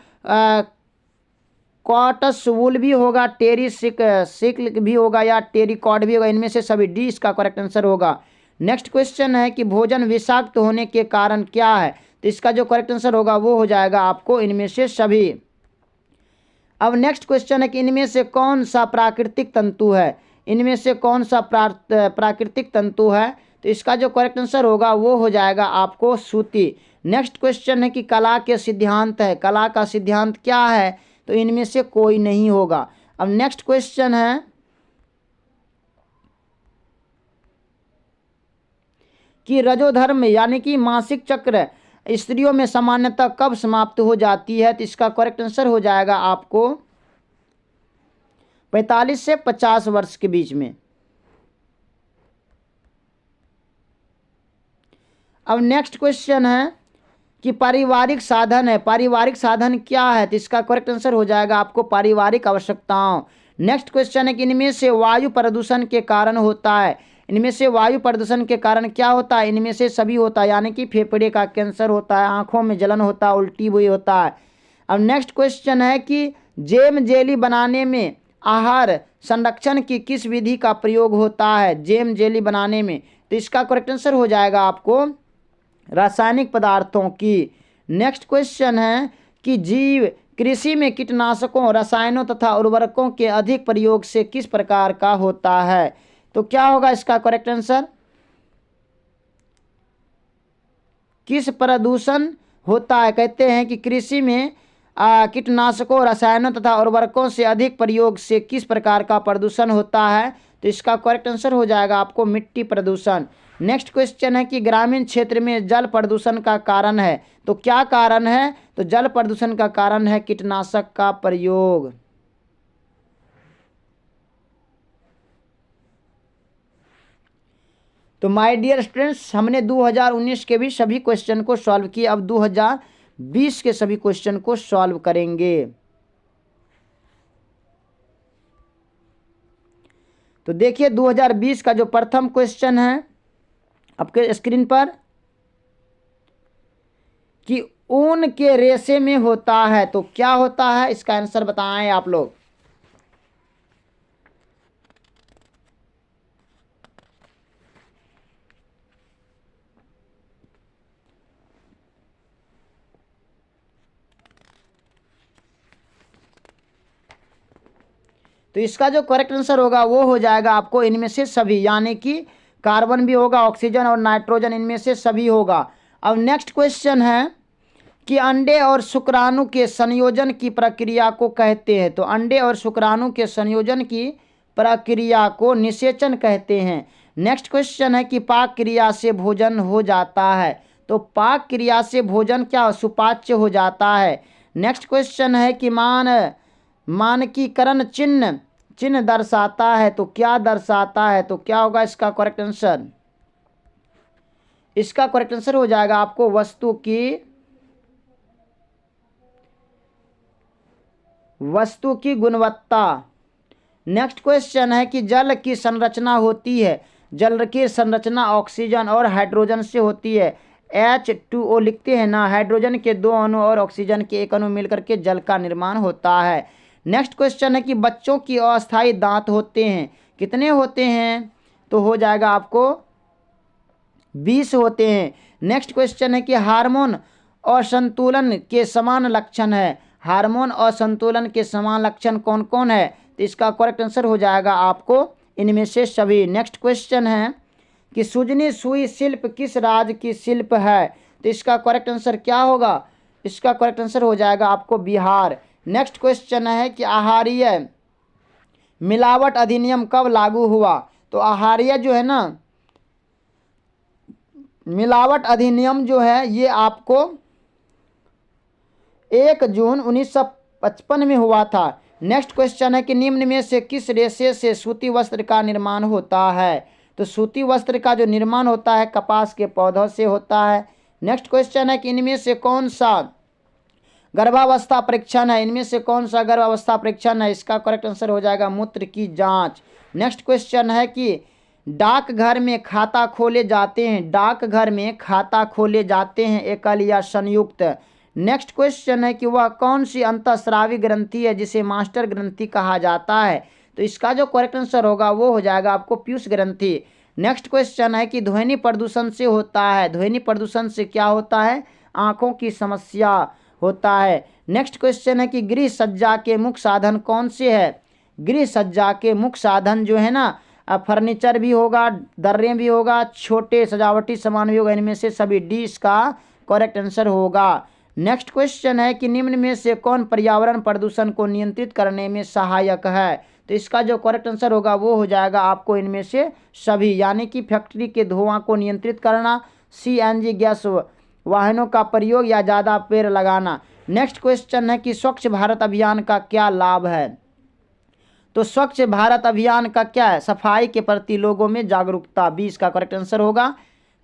कॉटस वूल भी होगा, टेरी सिल्क भी होगा या टेरिकॉट भी होगा, इनमें से सभी डी इसका करेक्ट आंसर होगा। नेक्स्ट क्वेश्चन है कि भोजन विषाक्त होने के कारण क्या है, तो इसका जो करेक्ट आंसर होगा वो हो जाएगा आपको इनमें से सभी। अब नेक्स्ट क्वेश्चन है कि इनमें से कौन सा प्राकृतिक तंतु है। इनमें से कौन सा प्राकृतिक तंतु है, तो इसका जो करेक्ट आंसर होगा वो हो जाएगा आपको सूती। नेक्स्ट क्वेश्चन है कि कला के सिद्धांत है। कला का सिद्धांत क्या है, तो इनमें से कोई नहीं होगा। अब नेक्स्ट क्वेश्चन है कि रजोधर्म यानी कि मासिक चक्र स्त्रियों में सामान्यतः कब समाप्त हो जाती है, तो इसका करेक्ट आंसर हो जाएगा आपको 45 से 50 वर्ष के बीच में। अब नेक्स्ट क्वेश्चन है कि पारिवारिक साधन है। पारिवारिक साधन क्या है, तो इसका करेक्ट आंसर हो जाएगा आपको पारिवारिक आवश्यकताओं। नेक्स्ट क्वेश्चन है कि इनमें से वायु प्रदूषण के कारण होता है। इनमें से वायु प्रदूषण के कारण क्या होता है, इनमें से सभी होता है, यानी कि फेफड़े का कैंसर होता है, आंखों में जलन होता है, उल्टी हुई होता है। अब नेक्स्ट क्वेश्चन है कि जेम जेली बनाने में आहार संरक्षण की किस विधि का प्रयोग होता है। जेम जेली बनाने में, तो इसका करेक्ट आंसर हो जाएगा आपको रासायनिक पदार्थों की। नेक्स्ट क्वेश्चन है कि जीव कृषि में कीटनाशकों, रसायनों तथा उर्वरकों के अधिक प्रयोग से किस प्रकार का होता है, तो क्या होगा इसका करेक्ट आंसर। किस प्रदूषण होता है, कहते हैं कि कृषि में कीटनाशकों, रसायनों तथा उर्वरकों से अधिक प्रयोग से किस प्रकार का प्रदूषण होता है, तो इसका करेक्ट आंसर हो जाएगा आपको मिट्टी प्रदूषण। नेक्स्ट क्वेश्चन है कि ग्रामीण क्षेत्र में जल प्रदूषण का कारण है, तो क्या कारण है, तो जल प्रदूषण का कारण है कीटनाशक का प्रयोग। तो माय डियर स्टूडेंट्स, हमने 2019 के भी सभी क्वेश्चन को सॉल्व किए। अब 2020 के सभी क्वेश्चन को सॉल्व करेंगे। तो देखिए 2020 का जो प्रथम क्वेश्चन है आपके स्क्रीन पर कि ऊन के रेशे में होता है, तो क्या होता है, इसका आंसर बताएं आप लोग। तो इसका जो करेक्ट आंसर होगा वो हो जाएगा आपको इनमें से सभी, यानी कि कार्बन भी होगा, ऑक्सीजन और नाइट्रोजन, इनमें से सभी होगा। अब नेक्स्ट क्वेश्चन है कि अंडे और शुक्राणु के संयोजन की प्रक्रिया को कहते हैं, तो अंडे और शुक्राणु के संयोजन की प्रक्रिया को निषेचन कहते हैं। नेक्स्ट क्वेश्चन है कि पाक क्रिया से भोजन हो जाता है, तो पाक क्रिया से भोजन क्या सुपाच्य हो जाता है। नेक्स्ट क्वेश्चन है कि मानकीकरण चिन्ह दर्शाता है, तो क्या दर्शाता है, तो क्या होगा इसका करेक्ट आंसर। इसका करेक्ट आंसर हो जाएगा आपको वस्तु की गुणवत्ता। नेक्स्ट क्वेश्चन है कि जल की संरचना होती है। जल की संरचना ऑक्सीजन और हाइड्रोजन से होती है। H2O लिखते हैं ना, हाइड्रोजन के 2 अणु और ऑक्सीजन के 1 अणु मिलकर के जल का निर्माण होता है। नेक्स्ट क्वेश्चन है कि बच्चों की अस्थायी दांत होते हैं, कितने होते हैं, तो हो जाएगा आपको 20 होते हैं। नेक्स्ट क्वेश्चन है कि हार्मोन असंतुलन के समान लक्षण है। हार्मोन असंतुलन के समान लक्षण कौन कौन है, तो इसका करेक्ट आंसर हो जाएगा आपको इनमें से सभी। नेक्स्ट क्वेश्चन है कि सुजनी सुई शिल्प किस राज्य की शिल्प है, तो इसका करेक्ट आंसर क्या होगा, इसका करेक्ट आंसर हो जाएगा आपको बिहार। नेक्स्ट क्वेश्चन है कि आहारीय मिलावट अधिनियम कब लागू हुआ, तो आहारीय जो है ना मिलावट अधिनियम जो है ये आपको 1 जून 1955 में हुआ था। नेक्स्ट क्वेश्चन है कि निम्न में से किस रेशे से सूती वस्त्र का निर्माण होता है, तो सूती वस्त्र का जो निर्माण होता है कपास के पौधों से होता है। नेक्स्ट क्वेश्चन है कि इनमें से कौन सा गर्भावस्था परीक्षण है, इनमें से कौन सा गर्भावस्था परीक्षण है, इसका करेक्ट आंसर हो जाएगा मूत्र की जांच। नेक्स्ट क्वेश्चन है कि डाकघर में खाता खोले जाते हैं, डाकघर में खाता खोले जाते हैं एकल या संयुक्त। नेक्स्ट क्वेश्चन है कि वह कौन सी अंतःस्रावी ग्रंथि है जिसे मास्टर ग्रंथि कहा जाता है, तो इसका जो करेक्ट आंसर होगा वो हो जाएगा आपको पीयूष ग्रंथि। नेक्स्ट क्वेश्चन है कि ध्वनि प्रदूषण से होता है, ध्वनि प्रदूषण से क्या होता है, आंखों की समस्या होता है। नेक्स्ट क्वेश्चन है कि गृह सज्जा के मुख्य साधन कौन से है, गृह सज्जा के मुख्य साधन जो है ना फर्नीचर भी होगा, दर्रे भी होगा, छोटे सजावटी सामान भी होगा, इनमें से सभी डी इसका करेक्ट आंसर होगा। नेक्स्ट क्वेश्चन है कि निम्न में से कौन पर्यावरण प्रदूषण को नियंत्रित करने में सहायक है, तो इसका जो करेक्ट आंसर होगा वो हो जाएगा आपको इनमें से सभी, यानी कि फैक्ट्री के धुआं को नियंत्रित करना, सीएनजी गैस वाहनों का प्रयोग या ज़्यादा पेड़ लगाना। नेक्स्ट क्वेश्चन है कि स्वच्छ भारत अभियान का क्या लाभ है, तो स्वच्छ भारत अभियान का क्या है, सफाई के प्रति लोगों में जागरूकता, 20 का करेक्ट आंसर होगा।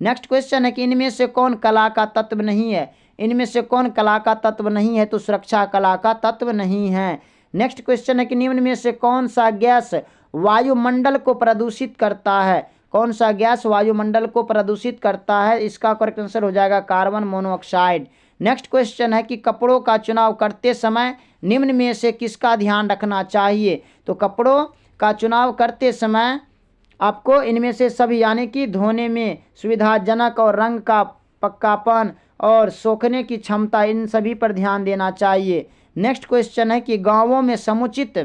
नेक्स्ट क्वेश्चन है कि इनमें से कौन कला का तत्व नहीं है, इनमें से कौन कला का तत्व नहीं है, तो सुरक्षा कला का तत्व नहीं है। नेक्स्ट क्वेश्चन है कि निम्न में से कौन सा गैस वायुमंडल को प्रदूषित करता है, कौन सा गैस वायुमंडल को प्रदूषित करता है, इसका करेक्ट आंसर हो जाएगा कार्बन मोनोऑक्साइड। नेक्स्ट क्वेश्चन है कि कपड़ों का चुनाव करते समय निम्न में से किसका ध्यान रखना चाहिए, तो कपड़ों का चुनाव करते समय आपको इनमें से सभी, यानी कि धोने में सुविधाजनक और रंग का पक्कापन और सोखने की क्षमता, इन सभी पर ध्यान देना चाहिए। नेक्स्ट क्वेश्चन है कि गांवों में समुचित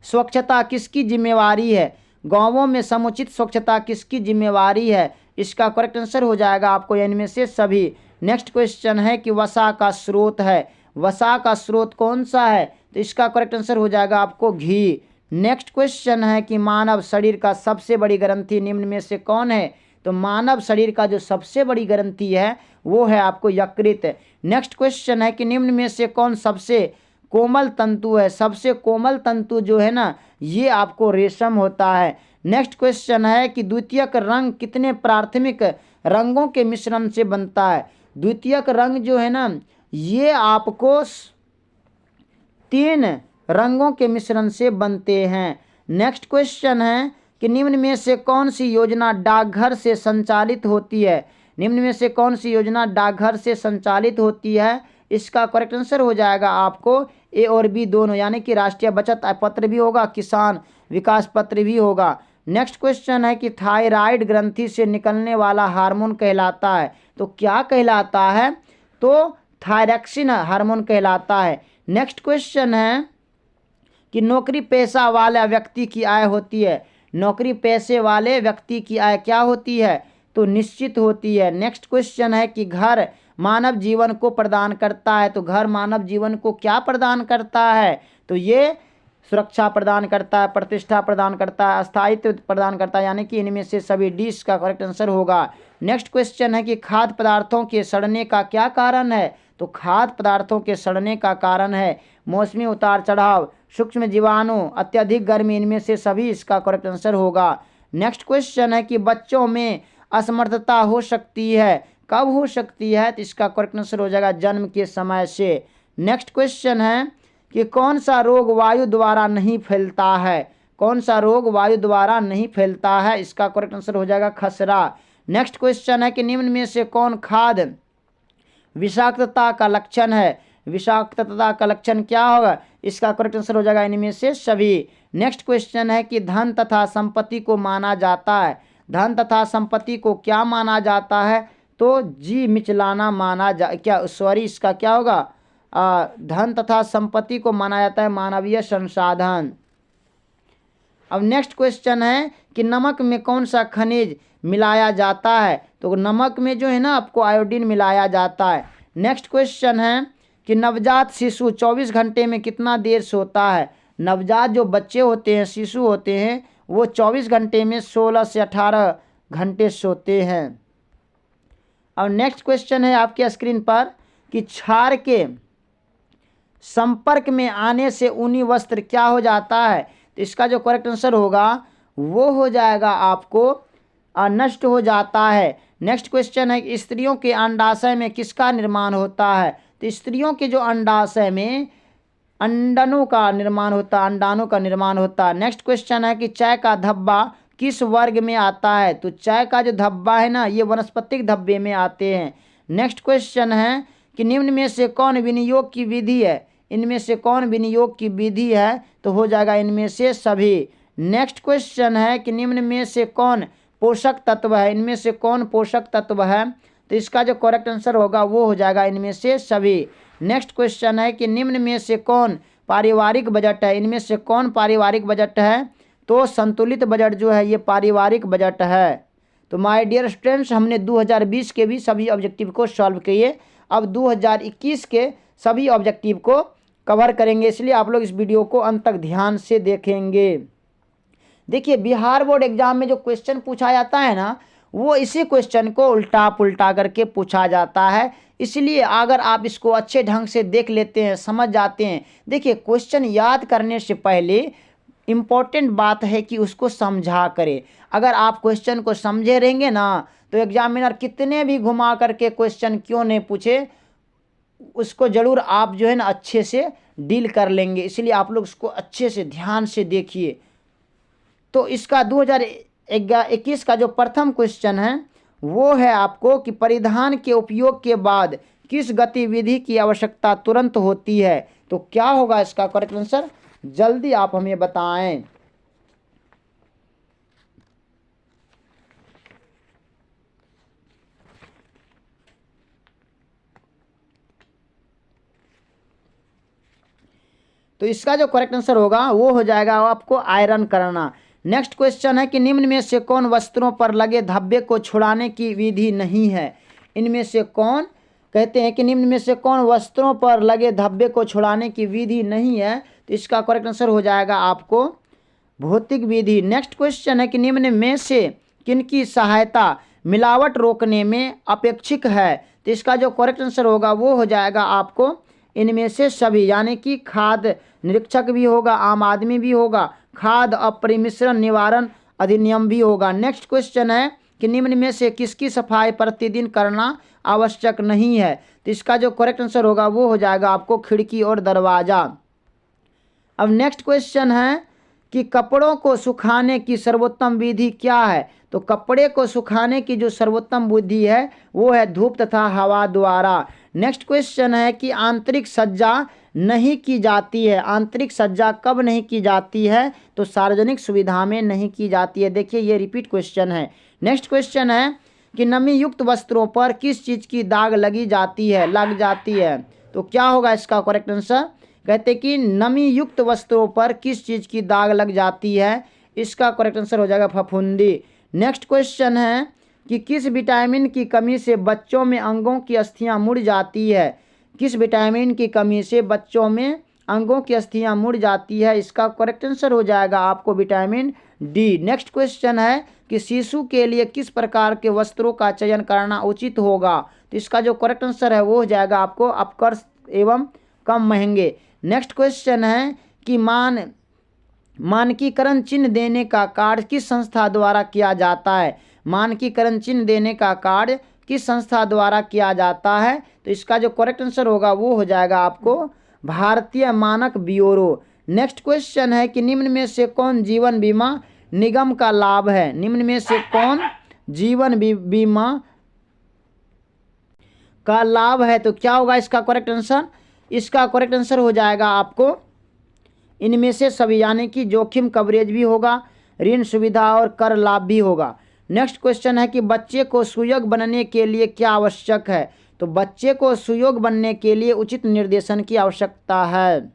स्वच्छता किसकी जिम्मेवारी है, गांवों में समुचित स्वच्छता किसकी जिम्मेवारी है, इसका करेक्ट आंसर हो जाएगा आपको इनमें से सभी। नेक्स्ट क्वेश्चन है कि वसा का स्रोत है, वसा का स्रोत कौन सा है, तो इसका करेक्ट आंसर हो जाएगा आपको घी। नेक्स्ट क्वेश्चन है कि मानव शरीर का सबसे बड़ी ग्रंथि निम्न में से कौन है, तो मानव शरीर का जो सबसे बड़ी ग्रंथि है वो है आपको यकृत। नेक्स्ट क्वेश्चन है कि निम्न में से कौन सबसे कोमल तंतु है, सबसे कोमल तंतु जो है ना ये आपको रेशम होता है। नेक्स्ट क्वेश्चन है कि द्वितीयक रंग कितने प्राथमिक रंगों के मिश्रण से बनता है, द्वितीयक रंग जो है ना ये आपको 3 रंगों के मिश्रण से बनते हैं। नेक्स्ट क्वेश्चन है कि निम्न में से कौन सी योजना डाकघर से संचालित होती है, निम्न में से कौन सी योजना डाकघर से संचालित होती है, इसका करेक्ट आंसर हो जाएगा आपको ए और बी दोनों, यानी कि राष्ट्रीय बचत पत्र भी होगा, किसान विकास पत्र भी होगा। नेक्स्ट क्वेश्चन है कि थायराइड ग्रंथि से निकलने वाला हार्मोन कहलाता है, तो क्या कहलाता है, तो थायरॉक्सिन हार्मोन कहलाता है। नेक्स्ट क्वेश्चन है कि नौकरी पेशा वाला व्यक्ति की आय होती है, नौकरी पैसे वाले व्यक्ति की आय क्या होती है, तो निश्चित होती है। नेक्स्ट क्वेश्चन है कि घर मानव जीवन को प्रदान करता है, तो घर मानव जीवन को क्या प्रदान करता है, तो ये सुरक्षा प्रदान करता है, प्रतिष्ठा प्रदान करता है, स्थायित्व प्रदान करता है, यानी कि इनमें से सभी डी का करेक्ट आंसर होगा। नेक्स्ट क्वेश्चन है कि खाद्य पदार्थों के सड़ने का क्या कारण है, तो खाद्य पदार्थों के सड़ने का कारण है मौसमी उतार चढ़ाव, सूक्ष्म जीवाणु, अत्यधिक गर्मी, इनमें से सभी इसका करेक्ट आंसर होगा। नेक्स्ट क्वेश्चन है कि बच्चों में असमर्थता हो सकती है, कब हो सकती है, तो इसका करेक्ट आंसर हो जाएगा जन्म के समय से। नेक्स्ट क्वेश्चन है कि कौन सा रोग वायु द्वारा नहीं फैलता है, कौन सा रोग वायु द्वारा नहीं फैलता है, इसका करेक्ट आंसर हो जाएगा खसरा। नेक्स्ट क्वेश्चन है कि निम्न में से कौन खाद्य विषाक्तता का लक्षण है, विषाक्तता का लक्षण क्या होगा, इसका करेक्ट आंसर हो जाएगा इनमें से सभी। नेक्स्ट क्वेश्चन है कि धन तथा संपत्ति को माना जाता है, धन तथा संपत्ति को क्या माना जाता है, तो जी मिचलाना माना क्या सॉरी इसका क्या होगा, धन तथा संपत्ति को माना जाता है मानवीय संसाधन। अब नेक्स्ट क्वेश्चन है कि नमक में कौन सा खनिज मिलाया जाता है, तो नमक में जो है ना आपको आयोडीन मिलाया जाता है। नेक्स्ट क्वेश्चन है कि नवजात शिशु 24 घंटे में कितना देर सोता है, नवजात जो बच्चे होते हैं, शिशु होते हैं, वो 24 घंटे में 16 से 18 घंटे सोते हैं। और नेक्स्ट क्वेश्चन है आपके स्क्रीन पर कि क्षार के संपर्क में आने से ऊनी वस्त्र क्या हो जाता है, तो इसका जो करेक्ट आंसर होगा वो हो जाएगा आपको नष्ट हो जाता है। नेक्स्ट क्वेश्चन है कि स्त्रियों के अंडाशय में किसका निर्माण होता है? तो स्त्रियों के जो अंडाशय में अंडाणु का निर्माण होता है, अंडाणु का निर्माण होता है। नेक्स्ट क्वेश्चन है कि चाय का धब्बा किस वर्ग में आता है? तो चाय का जो धब्बा है ना, ये वनस्पतिक धब्बे में आते हैं। नेक्स्ट क्वेश्चन है कि निम्न में से कौन विनियोग की विधि है? इनमें से कौन विनियोग की विधि है? तो हो जाएगा इनमें से सभी। नेक्स्ट क्वेश्चन है कि निम्न में से कौन पोषक तत्व है? इनमें से कौन पोषक तत्व है? तो इसका जो करेक्ट आंसर होगा वो हो जाएगा इनमें से सभी। नेक्स्ट क्वेश्चन है कि निम्न में से कौन पारिवारिक बजट है? इनमें से कौन पारिवारिक बजट है? तो संतुलित बजट जो है ये पारिवारिक बजट है। तो माय डियर स्टूडेंट्स, हमने 2020 के भी सभी ऑब्जेक्टिव को सॉल्व किए। अब 2021 के सभी ऑब्जेक्टिव को कवर करेंगे, इसलिए आप लोग इस वीडियो को अंत तक ध्यान से देखेंगे। देखिए, बिहार बोर्ड एग्जाम में जो क्वेश्चन पूछा जाता है ना, वो इसी क्वेश्चन को उल्टा पुल्टा करके पूछा जाता है। इसलिए अगर आप इसको अच्छे ढंग से देख लेते हैं, समझ जाते हैं। देखिए, क्वेश्चन याद करने से पहले इम्पॉर्टेंट बात है कि उसको समझा करें। अगर आप क्वेश्चन को समझे रहेंगे ना, तो एग्जामिनर कितने भी घुमा करके क्वेश्चन क्यों नहीं पूछे, उसको ज़रूर आप जो है ना अच्छे से डील कर लेंगे। इसलिए आप लोग उसको अच्छे से ध्यान से देखिए। तो इसका 2021 का जो प्रथम क्वेश्चन है वो है आपको कि परिधान के उपयोग के बाद किस गतिविधि की आवश्यकता तुरंत होती है? तो क्या होगा इसका करेक्ट आंसर? जल्दी आप हमें बताएं। तो इसका जो करेक्ट आंसर होगा वो हो जाएगा आपको आयरन करना। नेक्स्ट क्वेश्चन है कि निम्न में से कौन वस्त्रों पर लगे धब्बे को छुड़ाने की विधि नहीं है? इनमें से कौन, कहते हैं कि निम्न में से कौन वस्त्रों पर लगे धब्बे को छुड़ाने की विधि नहीं है? तो इसका करेक्ट आंसर हो जाएगा आपको भौतिक विधि। नेक्स्ट क्वेश्चन है कि निम्न में से किनकी सहायता मिलावट रोकने में अपेक्षिक है? तो इसका जो करेक्ट आंसर होगा वो हो जाएगा आपको इनमें से सभी, यानी कि खाद्य निरीक्षक भी होगा, आम आदमी भी होगा, खाद्य अपरिमिश्रण निवारण अधिनियम भी होगा। नेक्स्ट क्वेश्चन है कि निम्न में से किसकी सफाई प्रतिदिन करना आवश्यक नहीं है? तो इसका जो करेक्ट आंसर होगा वो हो जाएगा आपको खिड़की और दरवाज़ा। अब नेक्स्ट क्वेश्चन है कि कपड़ों को सुखाने की सर्वोत्तम विधि क्या है? तो कपड़े को सुखाने की जो सर्वोत्तम विधि है वो है धूप तथा हवा द्वारा। नेक्स्ट क्वेश्चन है कि आंतरिक सज्जा नहीं की जाती है। आंतरिक सज्जा कब नहीं की जाती है? तो सार्वजनिक सुविधा में नहीं की जाती है। देखिए, ये रिपीट क्वेश्चन है। नेक्स्ट क्वेश्चन है कि नमी युक्त वस्त्रों पर किस चीज़ की दाग लग जाती है? तो क्या होगा इसका करेक्ट आंसर? कहते कि नमी युक्त वस्त्रों पर किस चीज़ की दाग लग जाती है? इसका करेक्ट आंसर हो जाएगा फफूंदी। नेक्स्ट क्वेश्चन है कि किस विटामिन की कमी से बच्चों में अंगों की अस्थियां मुड़ जाती है? किस विटामिन की कमी से बच्चों में अंगों की अस्थियां मुड़ जाती है? इसका करेक्ट आंसर हो जाएगा आपको विटामिन डी। नेक्स्ट क्वेश्चन है कि शिशु के लिए किस प्रकार के वस्त्रों का चयन करना उचित होगा? तो इसका जो करेक्ट आंसर है वो हो जाएगा आपको अपकर्ष एवं कम महंगे। नेक्स्ट क्वेश्चन है कि मानकीकरण चिन्ह देने का कार्य किस संस्था द्वारा किया जाता है? मानकीकरण चिन्ह देने का कार्य किस संस्था द्वारा किया जाता है? तो इसका जो करेक्ट आंसर होगा वो हो जाएगा आपको भारतीय मानक ब्यूरो। नेक्स्ट क्वेश्चन है कि निम्न में से कौन जीवन बीमा निगम का लाभ है? निम्न में से कौन जीवन बीमा का लाभ है? तो क्या होगा इसका करेक्ट आंसर? इसका करेक्ट आंसर हो जाएगा आपको इनमें से सभी, यानी कि जोखिम कवरेज भी होगा, ऋण सुविधा और कर लाभ भी होगा। नेक्स्ट क्वेश्चन है कि बच्चे को सुयोग बनने के लिए क्या आवश्यक है? तो बच्चे को सुयोग बनने के लिए उचित निर्देशन की आवश्यकता है।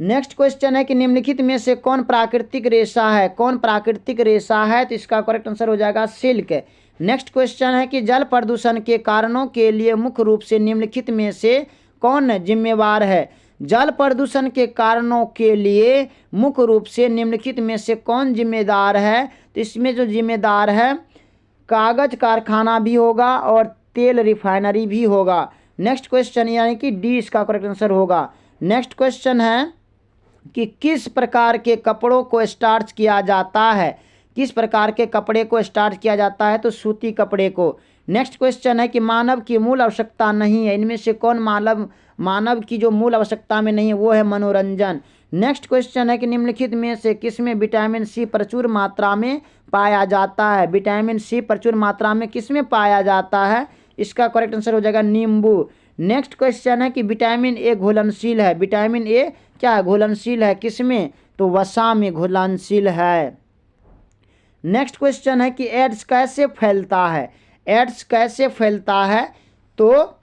नेक्स्ट क्वेश्चन है कि निम्नलिखित में से कौन प्राकृतिक रेशा है? कौन प्राकृतिक रेशा है? तो इसका करेक्ट आंसर हो जाएगा सिल्क। नेक्स्ट क्वेश्चन है कि जल प्रदूषण के कारणों के लिए मुख्य रूप से निम्नलिखित में से कौन जिम्मेवार है? जल प्रदूषण के कारणों के लिए मुख्य रूप से निम्नलिखित में से कौन जिम्मेदार है? तो इसमें जो जिम्मेदार है कागज कारखाना भी होगा और तेल रिफाइनरी भी होगा। नेक्स्ट क्वेश्चन यानी कि डी इसका करेक्ट आंसर होगा। नेक्स्ट क्वेश्चन है कि किस प्रकार के कपड़ों को स्टार्च किया जाता है, किस प्रकार के कपड़े को स्टार्च किया जाता है, तो सूती कपड़े को। नेक्स्ट क्वेश्चन है कि मानव की मूल आवश्यकता नहीं है, इनमें से कौन मानव की जो मूल आवश्यकता में नहीं है वो है मनोरंजन। नेक्स्ट क्वेश्चन है कि निम्नलिखित में से किसमें विटामिन सी प्रचुर मात्रा में पाया जाता है, विटामिन सी प्रचुर मात्रा में किसमें पाया जाता है, इसका करेक्ट आंसर हो जाएगा नींबू। नेक्स्ट क्वेश्चन है कि विटामिन ए घुलनशील है, विटामिन ए क्या है, घुलनशील है, किसमें, तो वसा में घुलनशील है। नेक्स्ट क्वेश्चन है कि एड्स कैसे फैलता है, एड्स कैसे फैलता है, तो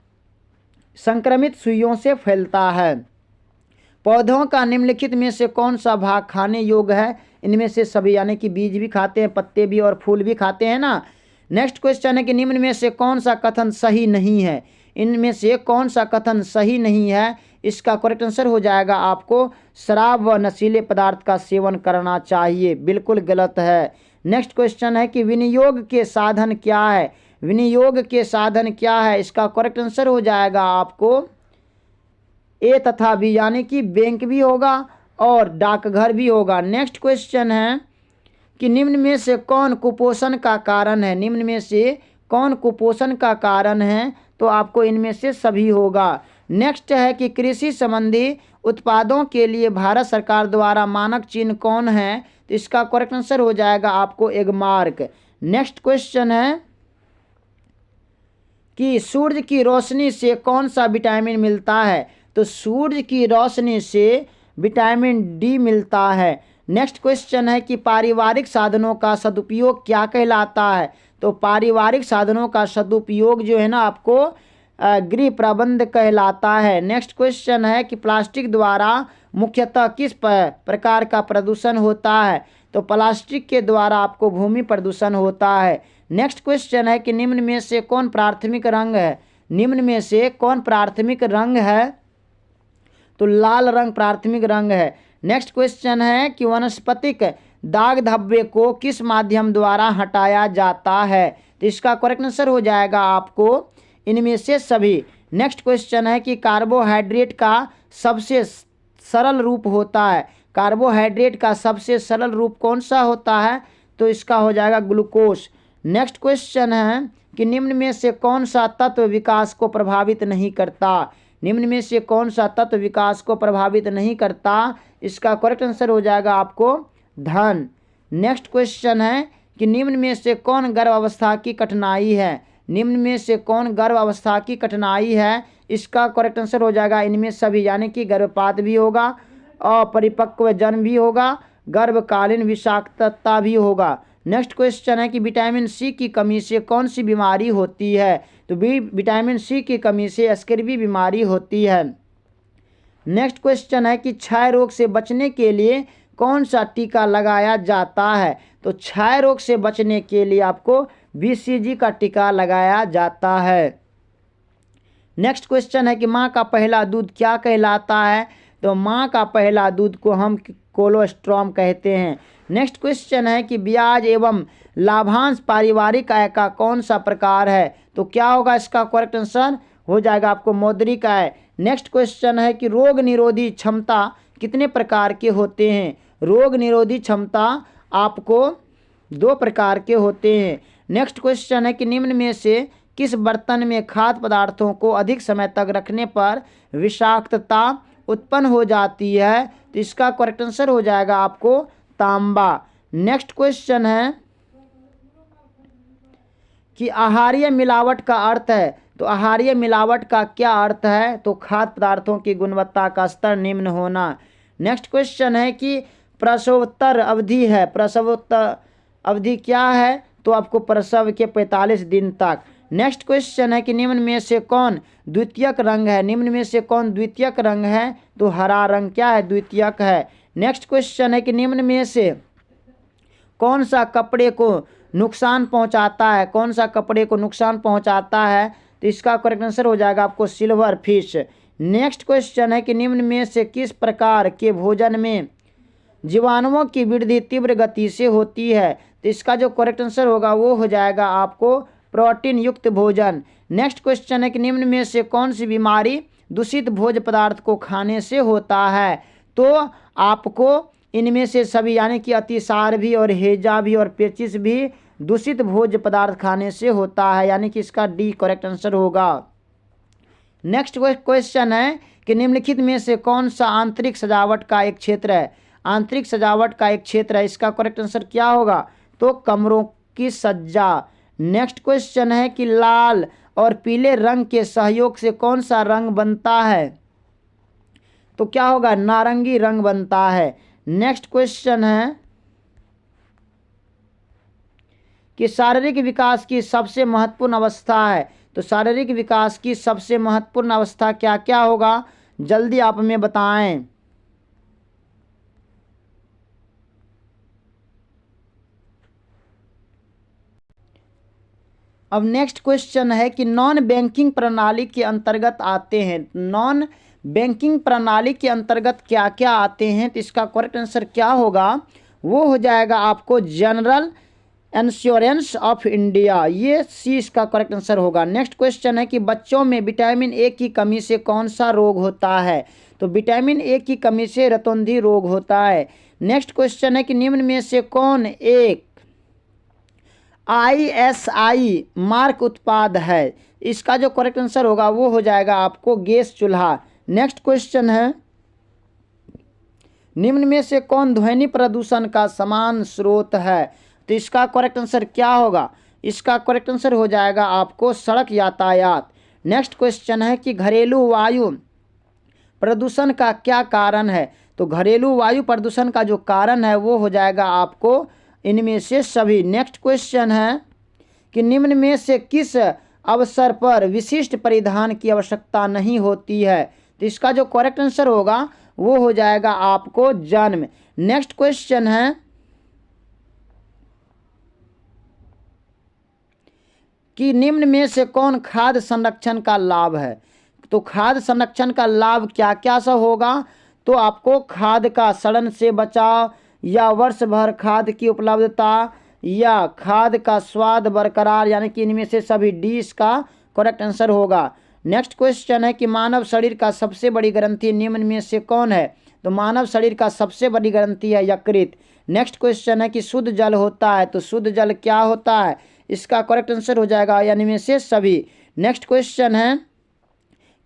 संक्रमित सुइयों से फैलता है। पौधों का निम्नलिखित में से कौन सा भाग खाने योग्य है, इनमें से सभी, यानी कि बीज भी खाते हैं, पत्ते भी और फूल भी खाते हैं ना। नेक्स्ट क्वेश्चन है कि निम्न में से कौन सा कथन सही नहीं है, इनमें से कौन सा कथन सही नहीं है, इसका करेक्ट आंसर हो जाएगा आपको शराब व नशीले पदार्थ का सेवन करना चाहिए, बिल्कुल गलत है। नेक्स्ट क्वेश्चन है कि विनियोग के साधन क्या है, विनियोग के साधन क्या है, इसका करेक्ट आंसर हो जाएगा आपको ए तथा बी, यानी कि बैंक भी होगा और डाकघर भी होगा। नेक्स्ट क्वेश्चन है कि निम्न में से कौन कुपोषण का कारण है, निम्न में से कौन कुपोषण का कारण है, तो आपको इनमें से सभी होगा। नेक्स्ट है कि कृषि संबंधी उत्पादों के लिए भारत सरकार द्वारा मानक चिन्ह कौन है, तो इसका करेक्ट आंसर हो जाएगा आपको एगमार्क। नेक्स्ट क्वेश्चन है कि सूर्य की रोशनी से कौन सा विटामिन मिलता है, तो सूर्य की रोशनी से विटामिन डी मिलता है। नेक्स्ट क्वेश्चन है कि पारिवारिक साधनों का सदुपयोग क्या कहलाता है, तो पारिवारिक साधनों का सदुपयोग जो है ना आपको गृह प्रबंध कहलाता है। नेक्स्ट क्वेश्चन है कि प्लास्टिक द्वारा मुख्यतः किस प्रकार का प्रदूषण होता है, तो प्लास्टिक के द्वारा आपको भूमि प्रदूषण होता है। नेक्स्ट क्वेश्चन है कि निम्न में से कौन प्राथमिक रंग है, निम्न में से कौन प्राथमिक रंग है, तो लाल रंग प्राथमिक रंग है। नेक्स्ट क्वेश्चन है कि वनस्पतिक दाग धब्बे को किस माध्यम द्वारा हटाया जाता है, तो इसका करेक्ट आंसर हो जाएगा आपको इनमें से सभी। नेक्स्ट क्वेश्चन है कि कार्बोहाइड्रेट का सबसे सरल रूप होता है, कार्बोहाइड्रेट का सबसे सरल रूप कौन सा होता है, तो इसका हो जाएगा ग्लूकोज। नेक्स्ट क्वेश्चन है कि निम्न में से कौन सा तत्व विकास को प्रभावित नहीं करता, निम्न में से कौन सा तत्व विकास को प्रभावित नहीं करता, इसका करेक्ट आंसर हो जाएगा आपको धन। नेक्स्ट क्वेश्चन है कि निम्न में से कौन गर्भावस्था की कठिनाई है, निम्न में से कौन गर्भावस्था की कठिनाई है, इसका करेक्ट आंसर हो जाएगा इनमें सभी, यानी कि गर्भपात भी होगा, अपरिपक्व जन्म भी होगा, गर्भकालीन विषाक्तता भी होगा। नेक्स्ट क्वेश्चन है कि विटामिन सी की कमी से कौन सी बीमारी होती है, तो विटामिन सी की कमी से स्कर्वी बीमारी होती है। नेक्स्ट क्वेश्चन है कि क्षय रोग से बचने के लिए कौन सा टीका लगाया जाता है, तो क्षय रोग से बचने के लिए आपको बीसीजी का टीका लगाया जाता है। नेक्स्ट क्वेश्चन है कि माँ का पहला दूध क्या कहलाता है, तो माँ का पहला दूध को हम कोलोस्ट्रॉम कहते हैं। नेक्स्ट क्वेश्चन है कि ब्याज एवं लाभांश पारिवारिक आय का कौन सा प्रकार है, तो क्या होगा, इसका करेक्ट आंसर हो जाएगा आपको मौद्रिक आय। नेक्स्ट क्वेश्चन है कि रोग निरोधी क्षमता कितने प्रकार के होते हैं, रोग निरोधी क्षमता आपको 2 प्रकार के होते हैं। नेक्स्ट क्वेश्चन है कि निम्न में से किस बर्तन में खाद्य पदार्थों को अधिक समय तक रखने पर विषाक्तता उत्पन्न हो जाती है, तो इसका करेक्ट आंसर हो जाएगा आपको तांबा। नेक्स्ट क्वेश्चन है कि आहारीय मिलावट का अर्थ है, तो आहारीय मिलावट का क्या अर्थ है, तो खाद्य पदार्थों की गुणवत्ता का स्तर निम्न होना। नेक्स्ट क्वेश्चन है कि प्रसवोत्तर अवधि है, प्रसवोत्तर अवधि क्या है, तो आपको प्रसव के 45 दिन तक। नेक्स्ट क्वेश्चन है कि निम्न में से कौन द्वितीयक रंग है, निम्न में से कौन द्वितीयक रंग है, तो हरा रंग क्या है, द्वितीयक है। नेक्स्ट क्वेश्चन है कि निम्न में से कौन सा कपड़े को नुकसान पहुंचाता है, कौन सा कपड़े को नुकसान पहुंचाता है, तो इसका करेक्ट आंसर हो जाएगा आपको सिल्वर फिश। नेक्स्ट क्वेश्चन है कि निम्न में से किस प्रकार के भोजन में जीवाणुओं की वृद्धि तीव्र गति से होती है, तो इसका जो करेक्ट आंसर होगा वो हो जाएगा आपको प्रोटीन युक्त भोजन। नेक्स्ट क्वेश्चन है कि निम्न में से कौन सी बीमारी दूषित भोज्य पदार्थ को खाने से होता है, तो आपको इनमें से सभी यानी कि अतिसार भी और हैजा भी और पेचिश भी दूषित भोज्य पदार्थ खाने से होता है, यानी कि इसका डी करेक्ट आंसर होगा। नेक्स्ट क्वेश्चन है कि निम्नलिखित में से कौन सा आंतरिक सजावट का एक क्षेत्र है? आंतरिक सजावट का एक क्षेत्र है, इसका करेक्ट आंसर क्या होगा? तो कमरों की सज्जा। नेक्स्ट क्वेश्चन है कि लाल और पीले रंग के सहयोग से कौन सा रंग बनता है? तो क्या होगा? नारंगी रंग बनता है। नेक्स्ट क्वेश्चन है कि शारीरिक विकास की सबसे महत्वपूर्ण अवस्था है, तो शारीरिक विकास की सबसे महत्वपूर्ण अवस्था क्या क्या होगा? जल्दी आप हमें बताएं। अब नेक्स्ट क्वेश्चन है कि नॉन बैंकिंग प्रणाली के अंतर्गत आते हैं, नॉन बैंकिंग प्रणाली के अंतर्गत क्या क्या आते हैं? तो इसका करेक्ट आंसर क्या होगा? वो हो जाएगा आपको जनरल इंश्योरेंस ऑफ इंडिया, ये सी इसका करेक्ट आंसर होगा। नेक्स्ट क्वेश्चन है कि बच्चों में विटामिन ए की कमी से कौन सा रोग होता है? तो विटामिन ए की कमी से रतौंधी रोग होता है। नेक्स्ट क्वेश्चन है कि निम्न में से कौन एक ISI मार्क उत्पाद है? इसका जो करेक्ट आंसर होगा वो हो जाएगा आपको गैस चूल्हा। नेक्स्ट क्वेश्चन है निम्न में से कौन ध्वनि प्रदूषण का समान स्रोत है? तो इसका करेक्ट आंसर क्या होगा? इसका करेक्ट आंसर हो जाएगा आपको सड़क यातायात। नेक्स्ट क्वेश्चन है कि घरेलू वायु प्रदूषण का क्या कारण है? तो घरेलू वायु प्रदूषण का जो कारण है वो हो जाएगा आपको इनमें से सभी। नेक्स्ट क्वेश्चन है कि निम्न में से किस अवसर पर विशिष्ट परिधान की आवश्यकता नहीं होती है? तो इसका जो करेक्ट आंसर होगा वो हो जाएगा आपको जन्म। नेक्स्ट क्वेश्चन है कि निम्न में से कौन खाद्य संरक्षण का लाभ है? तो खाद्य संरक्षण का लाभ क्या क्या सा होगा? तो आपको खाद्य का सड़न से बचाव, या वर्ष भर खाद्य की उपलब्धता, या खाद्य का स्वाद बरकरार, यानी कि इनमें से सभी डी इसका करेक्ट आंसर होगा। नेक्स्ट क्वेश्चन है कि मानव शरीर का सबसे बड़ी ग्रंथि निम्न में से कौन है? तो मानव शरीर का सबसे बड़ी ग्रंथि है यकृत। नेक्स्ट क्वेश्चन है कि शुद्ध जल होता है, तो शुद्ध जल क्या होता है? इसका करेक्ट आंसर हो जाएगा यानी में से सभी। नेक्स्ट क्वेश्चन है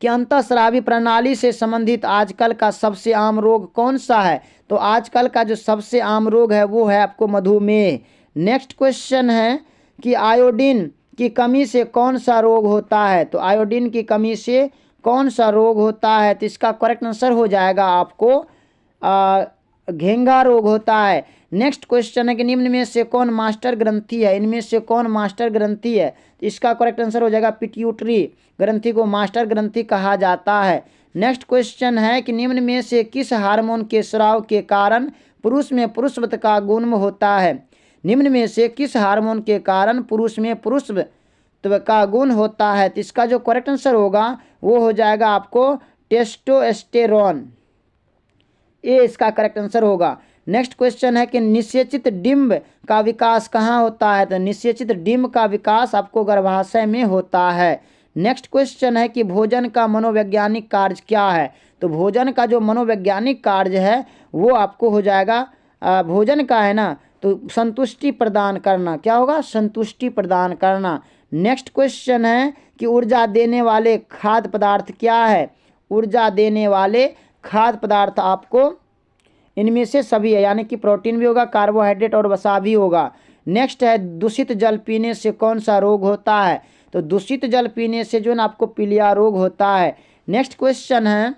कि अंतःस्रावी प्रणाली से संबंधित आजकल का सबसे आम रोग कौन सा है? तो आजकल का जो सबसे आम रोग है वो है आपको मधुमेह। नेक्स्ट क्वेश्चन है कि आयोडीन की कमी से कौन सा रोग होता है? तो आयोडीन की कमी से कौन सा रोग होता है? तो इसका करेक्ट आंसर हो जाएगा आपको घेंघा रोग होता है। नेक्स्ट क्वेश्चन है कि निम्न में से कौन मास्टर ग्रंथि है? इनमें से कौन मास्टर ग्रंथि है? इसका करेक्ट आंसर हो जाएगा पिट्यूटरी ग्रंथि को मास्टर ग्रंथि कहा जाता है। नेक्स्ट क्वेश्चन है कि निम्न में से किस हार्मोन के स्राव के कारण पुरुष में पुरुषत्व का गुण होता है? निम्न में से किस हार्मोन के कारण पुरुष में पुरुषत्व का गुण होता है? तो इसका जो करेक्ट आंसर होगा वो हो जाएगा आपको टेस्टोस्टेरोन, ये इसका करेक्ट आंसर होगा। नेक्स्ट क्वेश्चन है कि निषेचित डिंब का विकास कहाँ होता है? तो निषेचित डिंब का विकास आपको गर्भाशय में होता है। नेक्स्ट क्वेश्चन है कि भोजन का मनोवैज्ञानिक कार्य क्या है? तो भोजन का जो मनोवैज्ञानिक कार्य है वो आपको हो जाएगा भोजन का है ना, तो संतुष्टि प्रदान करना। क्या होगा? संतुष्टि प्रदान करना। नेक्स्ट क्वेश्चन है कि ऊर्जा देने वाले खाद्य पदार्थ क्या है? ऊर्जा देने वाले खाद्य पदार्थ आपको इनमें से सभी है, यानी कि प्रोटीन भी होगा, कार्बोहाइड्रेट और वसा भी होगा। नेक्स्ट है दूषित जल पीने से कौन सा रोग होता है? तो दूषित जल पीने से जो ना आपको पीलिया रोग होता है। नेक्स्ट क्वेश्चन है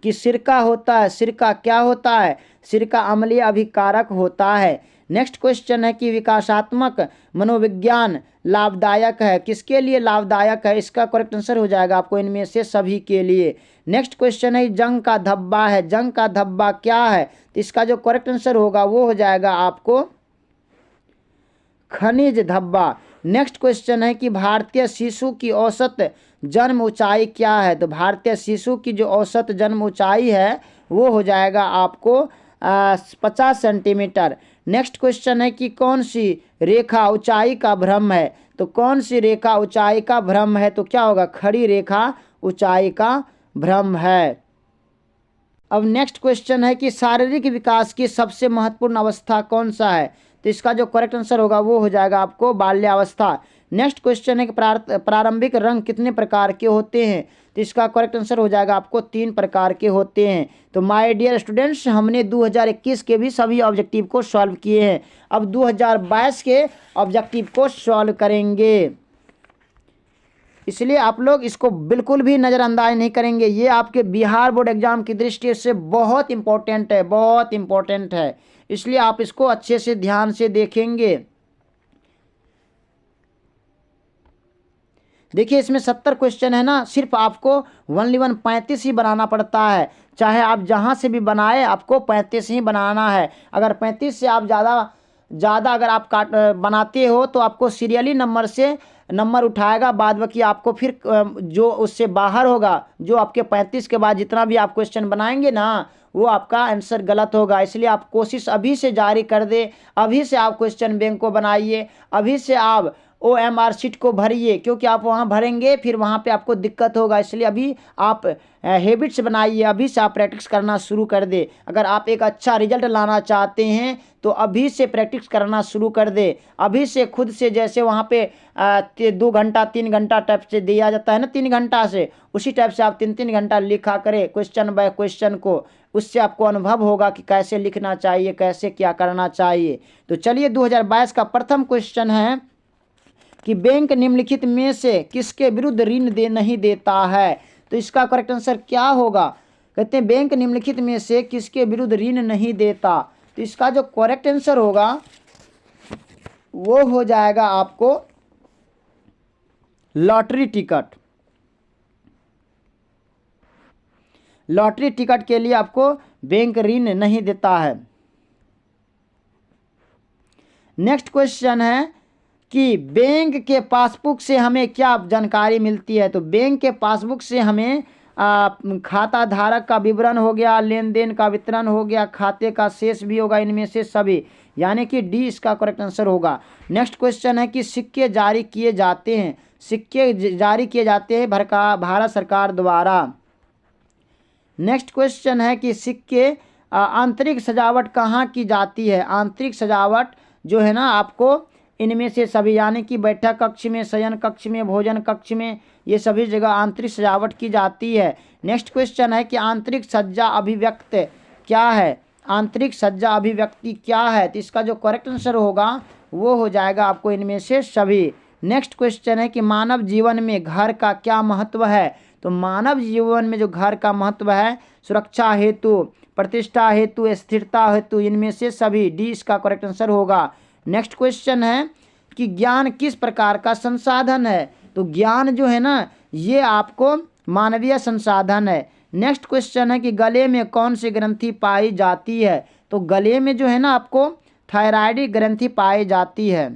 कि सिरका होता है, सिरका क्या होता है? सिरका अम्लीय अभिकारक होता है। नेक्स्ट क्वेश्चन है कि विकासात्मक मनोविज्ञान लाभदायक है, किसके लिए लाभदायक है? इसका करेक्ट आंसर हो जाएगा आपको इनमें से सभी के लिए। नेक्स्ट क्वेश्चन है जंग का धब्बा है, जंग का धब्बा क्या है? तो इसका जो करेक्ट आंसर होगा वो हो जाएगा आपको खनिज धब्बा। नेक्स्ट क्वेश्चन है कि भारतीय शिशु की औसत जन्म ऊंचाई क्या है? तो भारतीय शिशु की जो औसत जन्म ऊंचाई है वो हो जाएगा आपको 50 सेंटीमीटर। नेक्स्ट क्वेश्चन है कि कौन सी रेखा ऊंचाई का भ्रम है? तो कौन सी रेखा ऊंचाई का भ्रम है? तो क्या होगा? खड़ी रेखा ऊंचाई का भ्रम है। अब नेक्स्ट क्वेश्चन है कि शारीरिक विकास की सबसे महत्वपूर्ण अवस्था कौन सा है? तो इसका जो करेक्ट आंसर होगा वो हो जाएगा आपको बाल्यावस्था। नेक्स्ट क्वेश्चन है कि प्रारंभिक रंग कितने प्रकार के होते हैं? तो इसका करेक्ट आंसर हो जाएगा आपको 3 प्रकार के होते हैं। तो माय डियर स्टूडेंट्स, हमने 2021 के भी सभी ऑब्जेक्टिव को सॉल्व किए हैं। अब 2022 के ऑब्जेक्टिव को सॉल्व करेंगे, इसलिए आप लोग इसको बिल्कुल भी नज़रअंदाज नहीं करेंगे। ये आपके बिहार बोर्ड एग्जाम की दृष्टि से बहुत इंपॉर्टेंट है, बहुत इंपॉर्टेंट है, इसलिए आप इसको अच्छे से ध्यान से देखेंगे। देखिए इसमें 70 क्वेश्चन है ना, सिर्फ आपको 35 ही बनाना पड़ता है। चाहे आप जहाँ से भी बनाए, आपको 35 ही बनाना है। अगर 35 से आप ज़्यादा अगर आप बनाते हो तो आपको सीरियली नंबर से नंबर उठाएगा, बाद बाकी आपको फिर जो उससे बाहर होगा, जो आपके 35 के बाद जितना भी आप क्वेश्चन बनाएंगे ना, वो आपका आंसर गलत होगा। इसलिए आप कोशिश अभी से जारी कर दे, अभी से आप क्वेश्चन बैंक को बनाइए, अभी से आप OMR शीट को भरिए, क्योंकि आप वहाँ भरेंगे फिर वहाँ पे आपको दिक्कत होगा। इसलिए अभी आप हैबिट्स बनाइए, अभी से आप प्रैक्टिस करना शुरू कर दे। अगर आप एक अच्छा रिजल्ट लाना चाहते हैं तो अभी से प्रैक्टिस करना शुरू कर दे, अभी से खुद से। जैसे वहाँ पे 2 घंटा 3 घंटा टाइप से दिया जाता है ना, 3 घंटा से, उसी टाइप से आप 3-3 घंटा लिखा करें क्वेश्चन बाय क्वेश्चन को। उससे आपको अनुभव होगा कि कैसे लिखना चाहिए, कैसे क्या करना चाहिए। तो चलिए 2022 का प्रथम क्वेश्चन है कि बैंक निम्नलिखित में से किसके विरुद्ध ऋण नहीं देता है? तो इसका करेक्ट आंसर क्या होगा? कहते हैं बैंक निम्नलिखित में से किसके विरुद्ध ऋण नहीं देता। तो इसका जो करेक्ट आंसर होगा वो हो जाएगा आपको लॉटरी टिकट। लॉटरी टिकट के लिए आपको बैंक ऋण नहीं देता है। नेक्स्ट क्वेश्चन है कि बैंक के पासबुक से हमें क्या जानकारी मिलती है? तो बैंक के पासबुक से हमें खाता धारक का विवरण हो गया, लेन देन का वितरण हो गया, खाते का शेष भी होगा, इनमें से सभी, यानी कि डी इसका करेक्ट आंसर होगा। नेक्स्ट क्वेश्चन है कि सिक्के जारी किए जाते हैं, सिक्के जारी किए जाते हैं भारत सरकार द्वारा। नेक्स्ट क्वेश्चन है कि सिक्के आंतरिक सजावट कहाँ की जाती है? आंतरिक सजावट जो है ना आपको इनमें से सभी, यानी कि बैठक कक्ष में, शयन कक्ष में, भोजन कक्ष में, ये सभी जगह आंतरिक सजावट की जाती है। नेक्स्ट क्वेश्चन है कि आंतरिक सज्जा अभिव्यक्ति क्या है? आंतरिक सज्जा अभिव्यक्ति क्या है? तो इसका जो करेक्ट आंसर होगा वो हो जाएगा आपको इनमें से सभी। नेक्स्ट क्वेश्चन है कि मानव जीवन में घर का क्या महत्व है? तो मानव जीवन में जो घर का महत्व है, सुरक्षा हेतु, प्रतिष्ठा हेतु, स्थिरता हेतु, इनमें से सभी, डी इसका करेक्ट आंसर होगा। नेक्स्ट क्वेश्चन है कि ज्ञान किस प्रकार का संसाधन है? तो ज्ञान जो है ना ये आपको मानवीय संसाधन है। नेक्स्ट क्वेश्चन है कि गले में कौन सी ग्रंथि पाई जाती है? तो गले में जो है ना आपको थायराइड ग्रंथि पाई जाती है।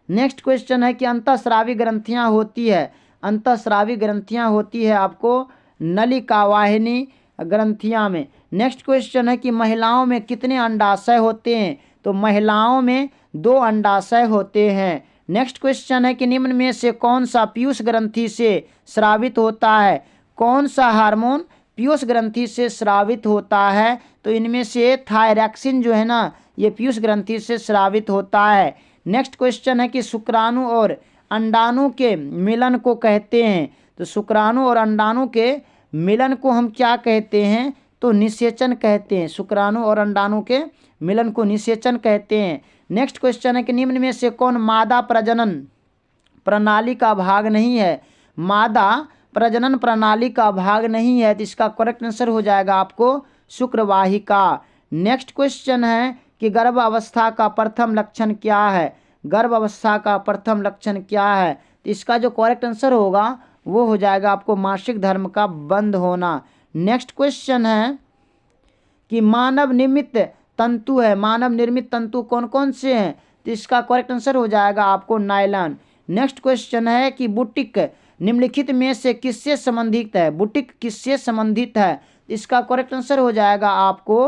नेक्स्ट क्वेश्चन है कि अंतःस्रावी ग्रंथियां होती है, अंतःस्रावी ग्रंथियां होती है आपको नलिका वाहिनी ग्रंथियां में। नेक्स्ट क्वेश्चन है कि महिलाओं में कितने अंडाशय होते हैं? तो महिलाओं में 2 अंडाशय होते हैं। नेक्स्ट क्वेश्चन है कि निम्न में से कौन सा पीयूष ग्रंथि से स्रावित होता है? कौन सा हार्मोन पीयूष ग्रंथि से स्रावित होता है? तो इनमें से थायरॉक्सिन जो है ना ये पीयूष ग्रंथि से स्रावित होता है। नेक्स्ट क्वेश्चन है कि शुक्राणु और अंडाणु के मिलन को कहते हैं। तो शुक्राणु और अंडाणु के मिलन को हम क्या कहते हैं? तो निषेचन कहते हैं। शुक्राणु और अंडाणु के मिलन को निषेचन कहते हैं। नेक्स्ट क्वेश्चन है कि निम्न में से कौन मादा प्रजनन प्रणाली का भाग नहीं है? मादा प्रजनन प्रणाली का भाग नहीं है, तो इसका करेक्ट आंसर हो जाएगा आपको शुक्रवाहिका। नेक्स्ट क्वेश्चन है कि गर्भ अवस्था का प्रथम लक्षण क्या है? गर्भ अवस्था का प्रथम लक्षण क्या है? तो इसका जो करेक्ट आंसर होगा वो हो जाएगा आपको मासिक धर्म का बंद होना। नेक्स्ट क्वेश्चन है कि मानव निर्मित तंतु है, मानव निर्मित तंतु कौन कौन से हैं? तो इसका करेक्ट आंसर हो जाएगा आपको नायलॉन। नेक्स्ट क्वेश्चन है कि बुटीक निम्नलिखित में से किससे संबंधित है? बुटीक किससे संबंधित है? इसका करेक्ट आंसर हो जाएगा आपको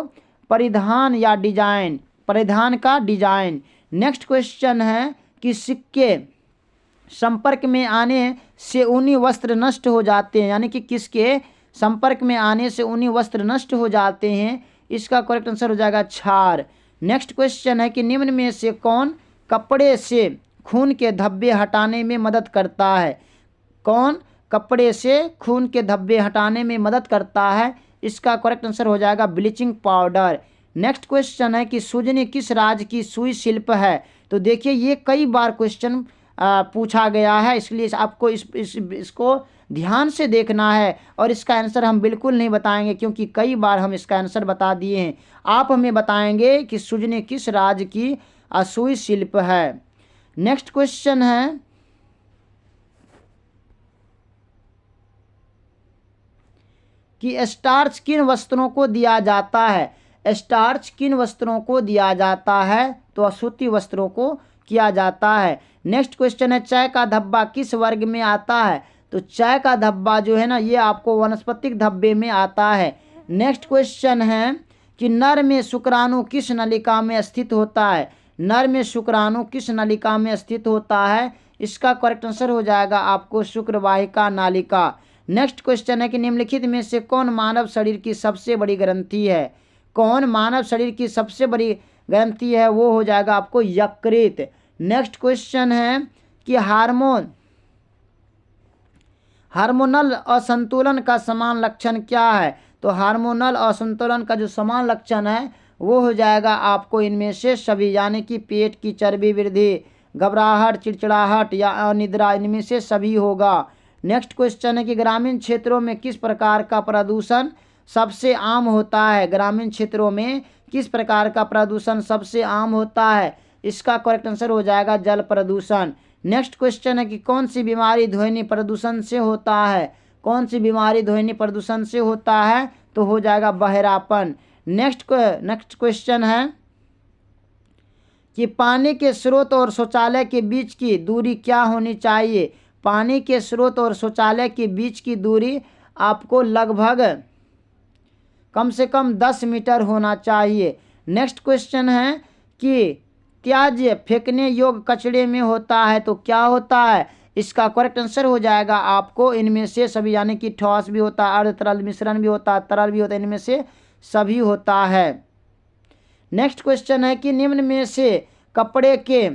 परिधान या डिजाइन, परिधान का डिजाइन। नेक्स्ट क्वेश्चन है कि सिक्के संपर्क में आने से ऊनी वस्त्र नष्ट हो जाते हैं, यानी कि किसके संपर्क में आने से ऊनी वस्त्र नष्ट हो जाते हैं, इसका करेक्ट आंसर हो जाएगा क्षार। नेक्स्ट क्वेश्चन है कि निम्न में से कौन कपड़े से खून के धब्बे हटाने में मदद करता है? कौन कपड़े से खून के धब्बे हटाने में मदद करता है? इसका करेक्ट आंसर हो जाएगा ब्लीचिंग पाउडर। नेक्स्ट क्वेश्चन है कि सुजनी किस राज्य की सुई शिल्प है? तो देखिए ये कई बार क्वेश्चन पूछा गया है, इसलिए आपको इसको ध्यान से देखना है और इसका आंसर हम बिल्कुल नहीं बताएंगे क्योंकि कई बार हम इसका आंसर बता दिए हैं। आप हमें बताएंगे कि सुजनी किस राज्य की सुई शिल्प है। नेक्स्ट क्वेश्चन है कि स्टार्च किन वस्त्रों को दिया जाता है? स्टार्च किन वस्त्रों को दिया जाता है? तो सूती वस्त्रों को किया जाता है। नेक्स्ट क्वेश्चन है चाय का धब्बा किस वर्ग में आता है? तो चाय का धब्बा जो है ना ये आपको वनस्पतिक धब्बे में आता है। नेक्स्ट क्वेश्चन है कि नर में शुक्राणु किस नलिका में स्थित होता है? नर में शुक्राणु किस नलिका में स्थित होता है? इसका करेक्ट आंसर हो जाएगा आपको शुक्रवाहिका नालिका। नेक्स्ट क्वेश्चन है कि निम्नलिखित में से कौन मानव शरीर की सबसे बड़ी ग्रंथि है? कौन मानव शरीर की सबसे बड़ी ग्रंथि है? वो हो जाएगा आपको यकृत। नेक्स्ट क्वेश्चन है कि हार्मोनल असंतुलन का समान लक्षण क्या है? तो हार्मोनल असंतुलन का जो समान लक्षण है वो हो जाएगा आपको इनमें से सभी, यानी कि पेट की चर्बी वृद्धि, घबराहट, चिड़चिड़ाहट या अनिद्रा, इनमें से सभी होगा। नेक्स्ट क्वेश्चन है कि ग्रामीण क्षेत्रों में किस प्रकार का प्रदूषण सबसे आम होता है? ग्रामीण क्षेत्रों में किस प्रकार का प्रदूषण सबसे आम होता है? इसका करेक्ट आंसर हो जाएगा जल प्रदूषण। नेक्स्ट क्वेश्चन है कि कौन सी बीमारी ध्वनि प्रदूषण से होता है? कौन सी बीमारी ध्वनि प्रदूषण से होता है? तो हो जाएगा बहरापन। नेक्स्ट क्वेश्चन है कि पानी के स्रोत और शौचालय के बीच की दूरी क्या होनी चाहिए? पानी के स्रोत और शौचालय के बीच की दूरी आपको लगभग कम से कम 10 मीटर होना चाहिए। नेक्स्ट क्वेश्चन है कि त्याज्य फेंकने योग्य कचरे में होता है तो क्या होता है? इसका करेक्ट आंसर हो जाएगा आपको इनमें से सभी, यानी कि ठोस भी होता है, अर्ध तरल मिश्रण भी होता है, तरल भी होता है, इनमें से सभी होता है। नेक्स्ट क्वेश्चन है कि निम्न में से कपड़े के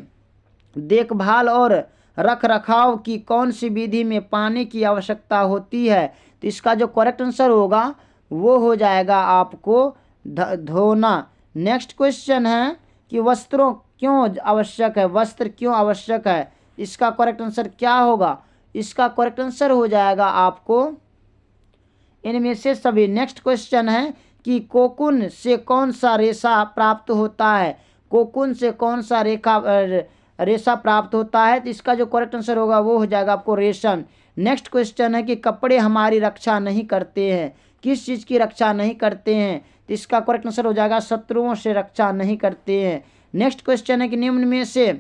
देखभाल और रख रखाव की कौन सी विधि में पानी की आवश्यकता होती है? तो इसका जो करेक्ट आंसर होगा वो हो जाएगा आपको धोना। नेक्स्ट क्वेश्चन है कि वस्त्रों क्यों आवश्यक है? वस्त्र क्यों आवश्यक है? इसका करेक्ट आंसर क्या होगा? इसका करेक्ट आंसर हो जाएगा आपको इनमें से सभी। नेक्स्ट क्वेश्चन है कि कोकून से कौन सा रेशा प्राप्त होता है? कोकून से कौन सा रेशा प्राप्त होता है? तो इसका जो करेक्ट आंसर होगा वो हो जाएगा आपको रेशम। नेक्स्ट क्वेश्चन है कि कपड़े हमारी रक्षा नहीं करते हैं, किस चीज़ की रक्षा नहीं करते हैं? तो इसका करेक्ट आंसर हो जाएगा शत्रुओं से रक्षा नहीं करते हैं। नेक्स्ट क्वेश्चन है कि निम्न में से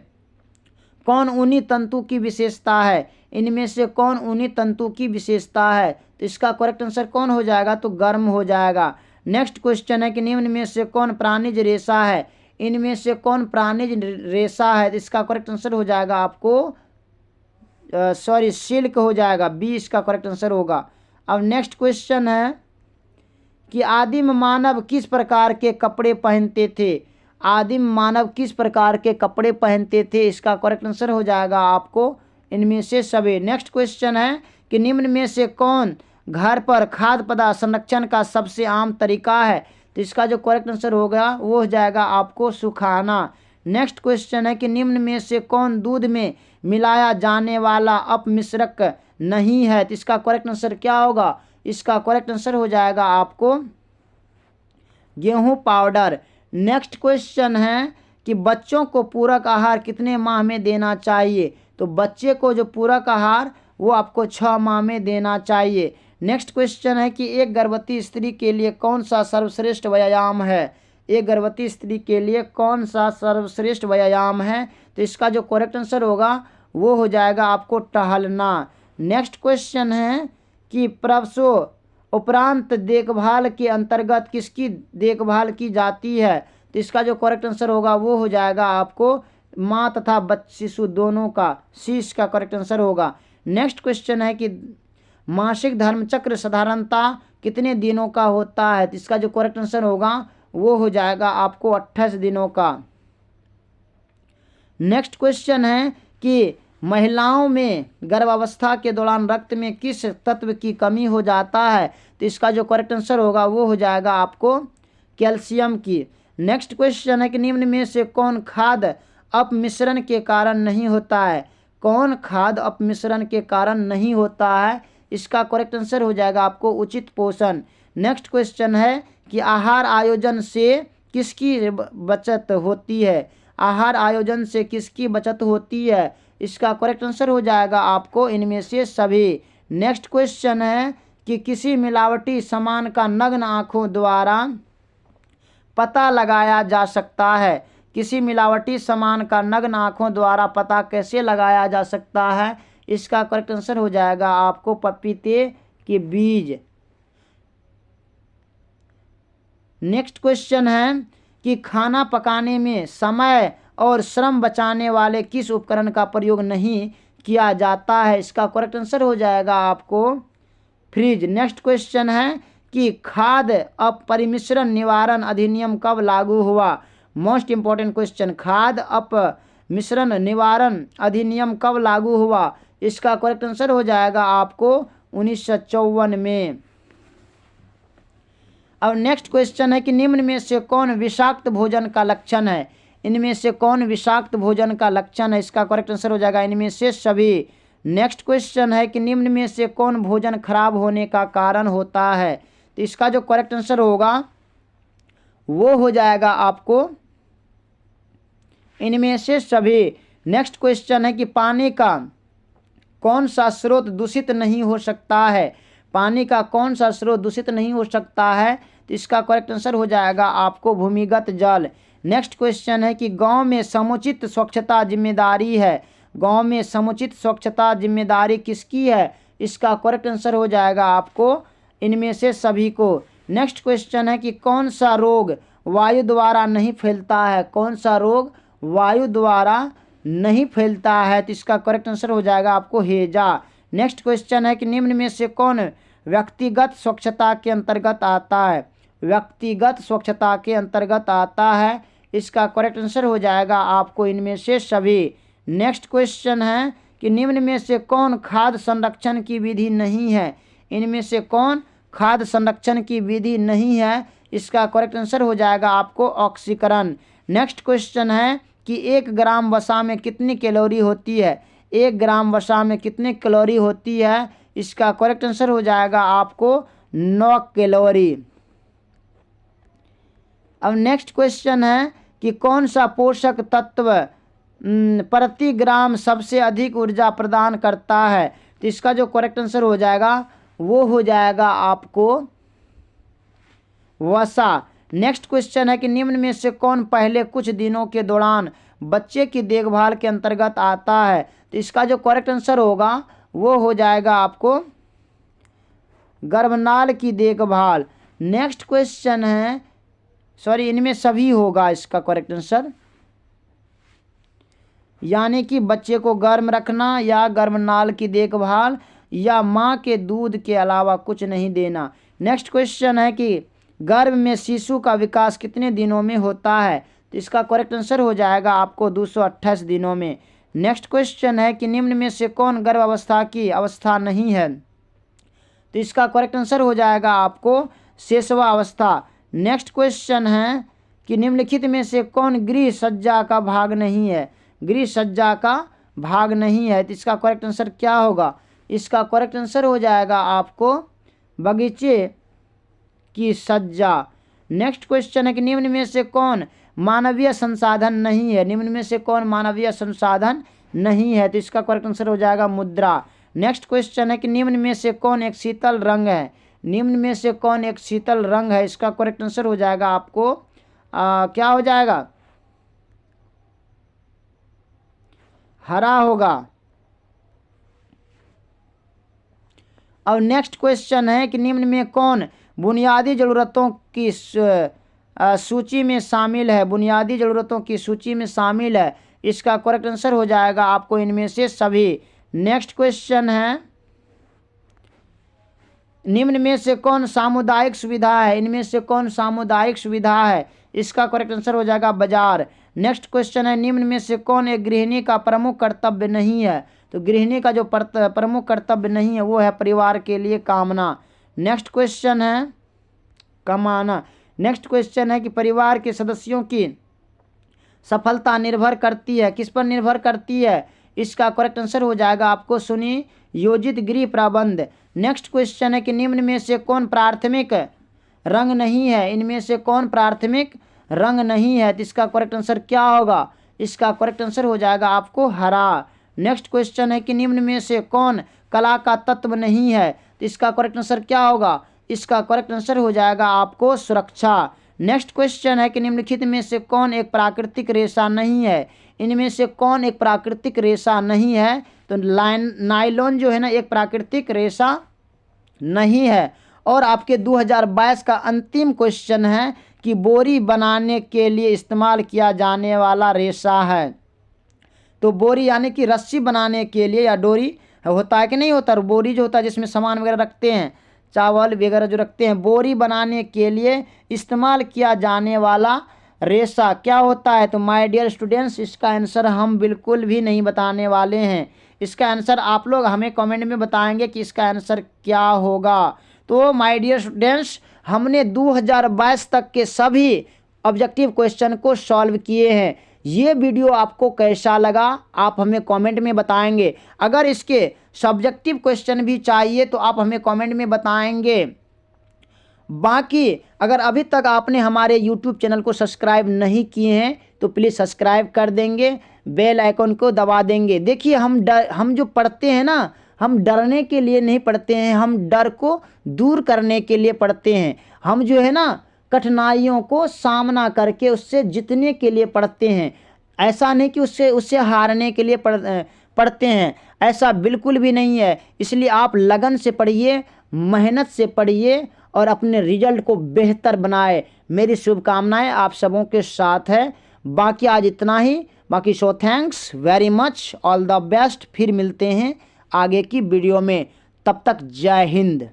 कौन ऊनी तंतु की विशेषता है? इनमें से कौन ऊनी तंतु की विशेषता है? तो इसका करेक्ट आंसर कौन हो जाएगा? तो गर्म हो जाएगा। नेक्स्ट क्वेश्चन है कि निम्न में से कौन प्राणिज रेशा है? इनमें से कौन प्राणिज रेशा है? तो इसका करेक्ट आंसर हो जाएगा आपको सिल्क हो जाएगा, बी इसका करेक्ट आंसर होगा। अब नेक्स्ट क्वेश्चन है कि आदिम मानव किस प्रकार के कपड़े पहनते थे? आदिम मानव किस प्रकार के कपड़े पहनते थे? इसका करेक्ट आंसर हो जाएगा आपको इनमें से सभी। नेक्स्ट क्वेश्चन है कि निम्न में से कौन घर पर खाद्य पदार्थ संरक्षण का सबसे आम तरीका है? तो इसका जो करेक्ट आंसर होगा वो हो जाएगा आपको सुखाना। नेक्स्ट क्वेश्चन है कि निम्न में से कौन दूध में मिलाया जाने वाला अपमिश्रक नहीं है? तो इसका करेक्ट आंसर क्या होगा? इसका करेक्ट आंसर हो जाएगा आपको गेहूं पाउडर। नेक्स्ट क्वेश्चन है कि बच्चों को पूरक आहार कितने माह में देना चाहिए? तो बच्चे को जो पूरक आहार वो आपको 6 माह में देना चाहिए। नेक्स्ट क्वेश्चन है कि एक गर्भवती स्त्री के लिए कौन सा सर्वश्रेष्ठ व्यायाम है? एक गर्भवती स्त्री के लिए कौन सा सर्वश्रेष्ठ व्यायाम है? तो इसका जो करेक्ट आंसर होगा वो हो जाएगा आपको टहलना। नेक्स्ट क्वेश्चन है कि प्रसव उपरांत देखभाल के अंतर्गत किसकी देखभाल की जाती है? तो इसका जो करेक्ट आंसर होगा वो हो जाएगा आपको माँ तथा शिशु दोनों का, सी इसका करेक्ट आंसर होगा। नेक्स्ट क्वेश्चन है कि मासिक धर्मचक्र साधारणता कितने दिनों का होता है? तो इसका जो करेक्ट आंसर होगा वो हो जाएगा आपको 28 दिनों का। नेक्स्ट क्वेश्चन है कि महिलाओं में गर्भावस्था के दौरान रक्त में किस तत्व की कमी हो जाता है? तो इसका जो करेक्ट आंसर होगा वो हो जाएगा आपको कैल्शियम की। नेक्स्ट क्वेश्चन है कि निम्न में से कौन खाद्य अपमिश्रण के कारण नहीं होता है? कौन खाद्य अपमिश्रण के कारण नहीं होता है? इसका करेक्ट आंसर हो जाएगा आपको उचित पोषण। नेक्स्ट क्वेश्चन है कि आहार आयोजन से किसकी बचत होती है? आहार आयोजन से किसकी बचत होती है? इसका करेक्ट आंसर हो जाएगा आपको इनमें से सभी। नेक्स्ट क्वेश्चन है कि किसी मिलावटी सामान का नग्न आंखों द्वारा पता लगाया जा सकता है? किसी मिलावटी सामान का नग्न आंखों द्वारा पता कैसे लगाया जा सकता है? इसका करेक्ट आंसर हो जाएगा आपको पपीते के बीज। नेक्स्ट क्वेश्चन है कि खाना पकाने में समय और श्रम बचाने वाले किस उपकरण का प्रयोग नहीं किया जाता है? इसका करेक्ट आंसर हो जाएगा आपको फ्रिज। नेक्स्ट क्वेश्चन है कि खाद्य अपरिमिश्रण निवारण अधिनियम कब लागू हुआ? मोस्ट इंपॉर्टेंट क्वेश्चन, खाद्य अपमिश्रण निवारण अधिनियम कब लागू हुआ? इसका करेक्ट आंसर हो जाएगा आपको 1954 में। अब नेक्स्ट क्वेश्चन है कि निम्न में से कौन विषाक्त भोजन का लक्षण है? इनमें से कौन विषाक्त भोजन का लक्षण है? इसका करेक्ट आंसर हो जाएगा इनमें से सभी। नेक्स्ट क्वेश्चन है कि निम्न में से कौन भोजन खराब होने का कारण होता है? तो इसका जो करेक्ट आंसर होगा वो हो जाएगा आपको इनमें से सभी। नेक्स्ट क्वेश्चन है कि पानी का कौन सा स्रोत दूषित नहीं हो सकता है? पानी का कौन सा स्रोत दूषित नहीं हो सकता है? तो इसका करेक्ट आंसर हो जाएगा आपको भूमिगत जल। नेक्स्ट क्वेश्चन है कि गांव में समुचित स्वच्छता जिम्मेदारी है। गांव में समुचित स्वच्छता जिम्मेदारी किसकी है? इसका करेक्ट आंसर हो जाएगा आपको इनमें से सभी को। नेक्स्ट क्वेश्चन है कि कौन सा रोग वायु द्वारा नहीं फैलता है? कौन सा रोग वायु द्वारा नहीं फैलता है? तो इसका करेक्ट आंसर हो जाएगा आपको हैजा। नेक्स्ट क्वेश्चन है कि निम्न में से कौन व्यक्तिगत स्वच्छता के अंतर्गत आता है? व्यक्तिगत स्वच्छता के अंतर्गत आता है। इसका करेक्ट आंसर हो जाएगा आपको इनमें से सभी। नेक्स्ट क्वेश्चन है कि निम्न में से कौन खाद्य संरक्षण की विधि नहीं है? इनमें से कौन खाद्य संरक्षण की विधि नहीं है? इसका करेक्ट आंसर हो जाएगा आपको ऑक्सीकरण। नेक्स्ट क्वेश्चन है कि 1 ग्राम वसा में कितनी कैलोरी होती है? 1 ग्राम वसा में कितनी कैलोरी होती है? इसका करेक्ट आंसर हो जाएगा आपको 9 कैलोरी। अब नेक्स्ट क्वेश्चन है कि कौन सा पोषक तत्व प्रति ग्राम सबसे अधिक ऊर्जा प्रदान करता है? तो इसका जो करेक्ट आंसर हो जाएगा वो हो जाएगा आपको वसा। नेक्स्ट क्वेश्चन है कि निम्न में से कौन पहले कुछ दिनों के दौरान बच्चे की देखभाल के अंतर्गत आता है? तो इसका जो करेक्ट आंसर होगा वो हो जाएगा आपको गर्भनाल की देखभाल। नेक्स्ट क्वेश्चन है इनमें सभी होगा इसका करेक्ट आंसर, यानी कि बच्चे को गर्म रखना या गर्भनाल की देखभाल या माँ के दूध के अलावा कुछ नहीं देना। नेक्स्ट क्वेश्चन है कि गर्भ में शिशु का विकास कितने दिनों में होता है? तो इसका करेक्ट आंसर हो जाएगा आपको 228 दिनों में। नेक्स्ट क्वेश्चन है कि निम्न में से कौन गर्भावस्था की अवस्था नहीं है? तो इसका करेक्ट आंसर हो जाएगा आपको शेषवा अवस्था। नेक्स्ट क्वेश्चन है कि निम्नलिखित में से कौन गृह सज्जा का भाग नहीं है? गृह सज्जा का भाग नहीं है। तो इसका करेक्ट आंसर क्या होगा? इसका करेक्ट आंसर हो जाएगा आपको बगीचे की सज्जा। नेक्स्ट क्वेश्चन है कि निम्न में से कौन मानवीय संसाधन नहीं है? निम्न में से कौन मानवीय संसाधन नहीं है? तो इसका करेक्ट आंसर हो जाएगा मुद्रा। नेक्स्ट क्वेश्चन है कि निम्न में से कौन एक शीतल रंग है? निम्न में से कौन एक शीतल रंग है? इसका करेक्ट आंसर हो जाएगा आपको क्या हो जाएगा? हरा होगा। अब नेक्स्ट क्वेश्चन है कि निम्न में कौन बुनियादी ज़रूरतों की सूची में शामिल है? बुनियादी ज़रूरतों की सूची में शामिल है। इसका करेक्ट आंसर हो जाएगा आपको इनमें से सभी। नेक्स्ट क्वेश्चन है निम्न में से कौन सामुदायिक सुविधा है? इनमें से कौन सामुदायिक सुविधा है? इसका करेक्ट आंसर हो जाएगा बाजार। नेक्स्ट क्वेश्चन है, निम्न में से कौन एक गृहिणी का प्रमुख कर्तव्य नहीं है? तो गृहिणी का जो प्रमुख कर्तव्य नहीं है वो है परिवार के लिए कामना। नेक्स्ट क्वेश्चन है कमाना। नेक्स्ट क्वेश्चन है कि परिवार के सदस्यों की सफलता निर्भर करती है, किस पर निर्भर करती है? इसका करेक्ट आंसर हो जाएगा आपको सुनियोजित गृह प्रबंध। नेक्स्ट क्वेश्चन है कि निम्न में से कौन प्राथमिक रंग नहीं है? इनमें से कौन प्राथमिक रंग नहीं है? तो इसका करेक्ट आंसर क्या होगा? इसका करेक्ट आंसर हो जाएगा आपको हरा। नेक्स्ट क्वेश्चन है कि निम्न में से कौन कला का तत्व नहीं है? तो इसका करेक्ट आंसर क्या होगा? इसका करेक्ट आंसर हो जाएगा आपको सुरक्षा। नेक्स्ट क्वेश्चन है कि निम्नलिखित में से कौन एक प्राकृतिक रेशा नहीं है? इनमें से कौन एक प्राकृतिक रेशा नहीं है? तो नायलॉन जो है ना एक प्राकृतिक रेशा नहीं है। और आपके 2022 का अंतिम क्वेश्चन है कि बोरी बनाने के लिए इस्तेमाल किया जाने वाला रेशा है। तो बोरी यानी कि रस्सी बनाने के लिए या डोरी होता है कि नहीं होता, बोरी जो होता है जिसमें सामान वगैरह रखते हैं, चावल वगैरह जो रखते हैं, बोरी बनाने के लिए इस्तेमाल किया जाने वाला रेशा क्या होता है? तो माय डियर स्टूडेंट्स, इसका आंसर हम बिल्कुल भी नहीं बताने वाले हैं। इसका आंसर आप लोग हमें कमेंट में बताएंगे कि इसका आंसर क्या होगा। तो माय डियर स्टूडेंट्स, हमने 2022 तक के सभी ऑब्जेक्टिव क्वेश्चन को सॉल्व किए हैं। ये वीडियो आपको कैसा लगा आप हमें कमेंट में बताएंगे। अगर इसके सब्जेक्टिव क्वेश्चन भी चाहिए तो आप हमें कमेंट में बताएंगे। बाकी अगर अभी तक आपने हमारे YouTube चैनल को सब्सक्राइब नहीं किए हैं तो प्लीज़ सब्सक्राइब कर देंगे, बेल आइकन को दबा देंगे। देखिए हम जो पढ़ते हैं ना, हम डरने के लिए नहीं पढ़ते हैं, हम डर को दूर करने के लिए पढ़ते हैं। हम जो है ना कठिनाइयों को सामना करके उससे जीतने के लिए पढ़ते हैं। ऐसा नहीं कि उससे हारने के लिए पढ़ते हैं, ऐसा बिल्कुल भी नहीं है। इसलिए आप लगन से पढ़िए, मेहनत से पढ़िए और अपने रिजल्ट को बेहतर बनाए। मेरी शुभकामनाएं आप सबों के साथ है। बाकी आज इतना ही। बाकी so thanks very much, all the best. फिर मिलते हैं आगे की वीडियो में, तब तक जय हिंद।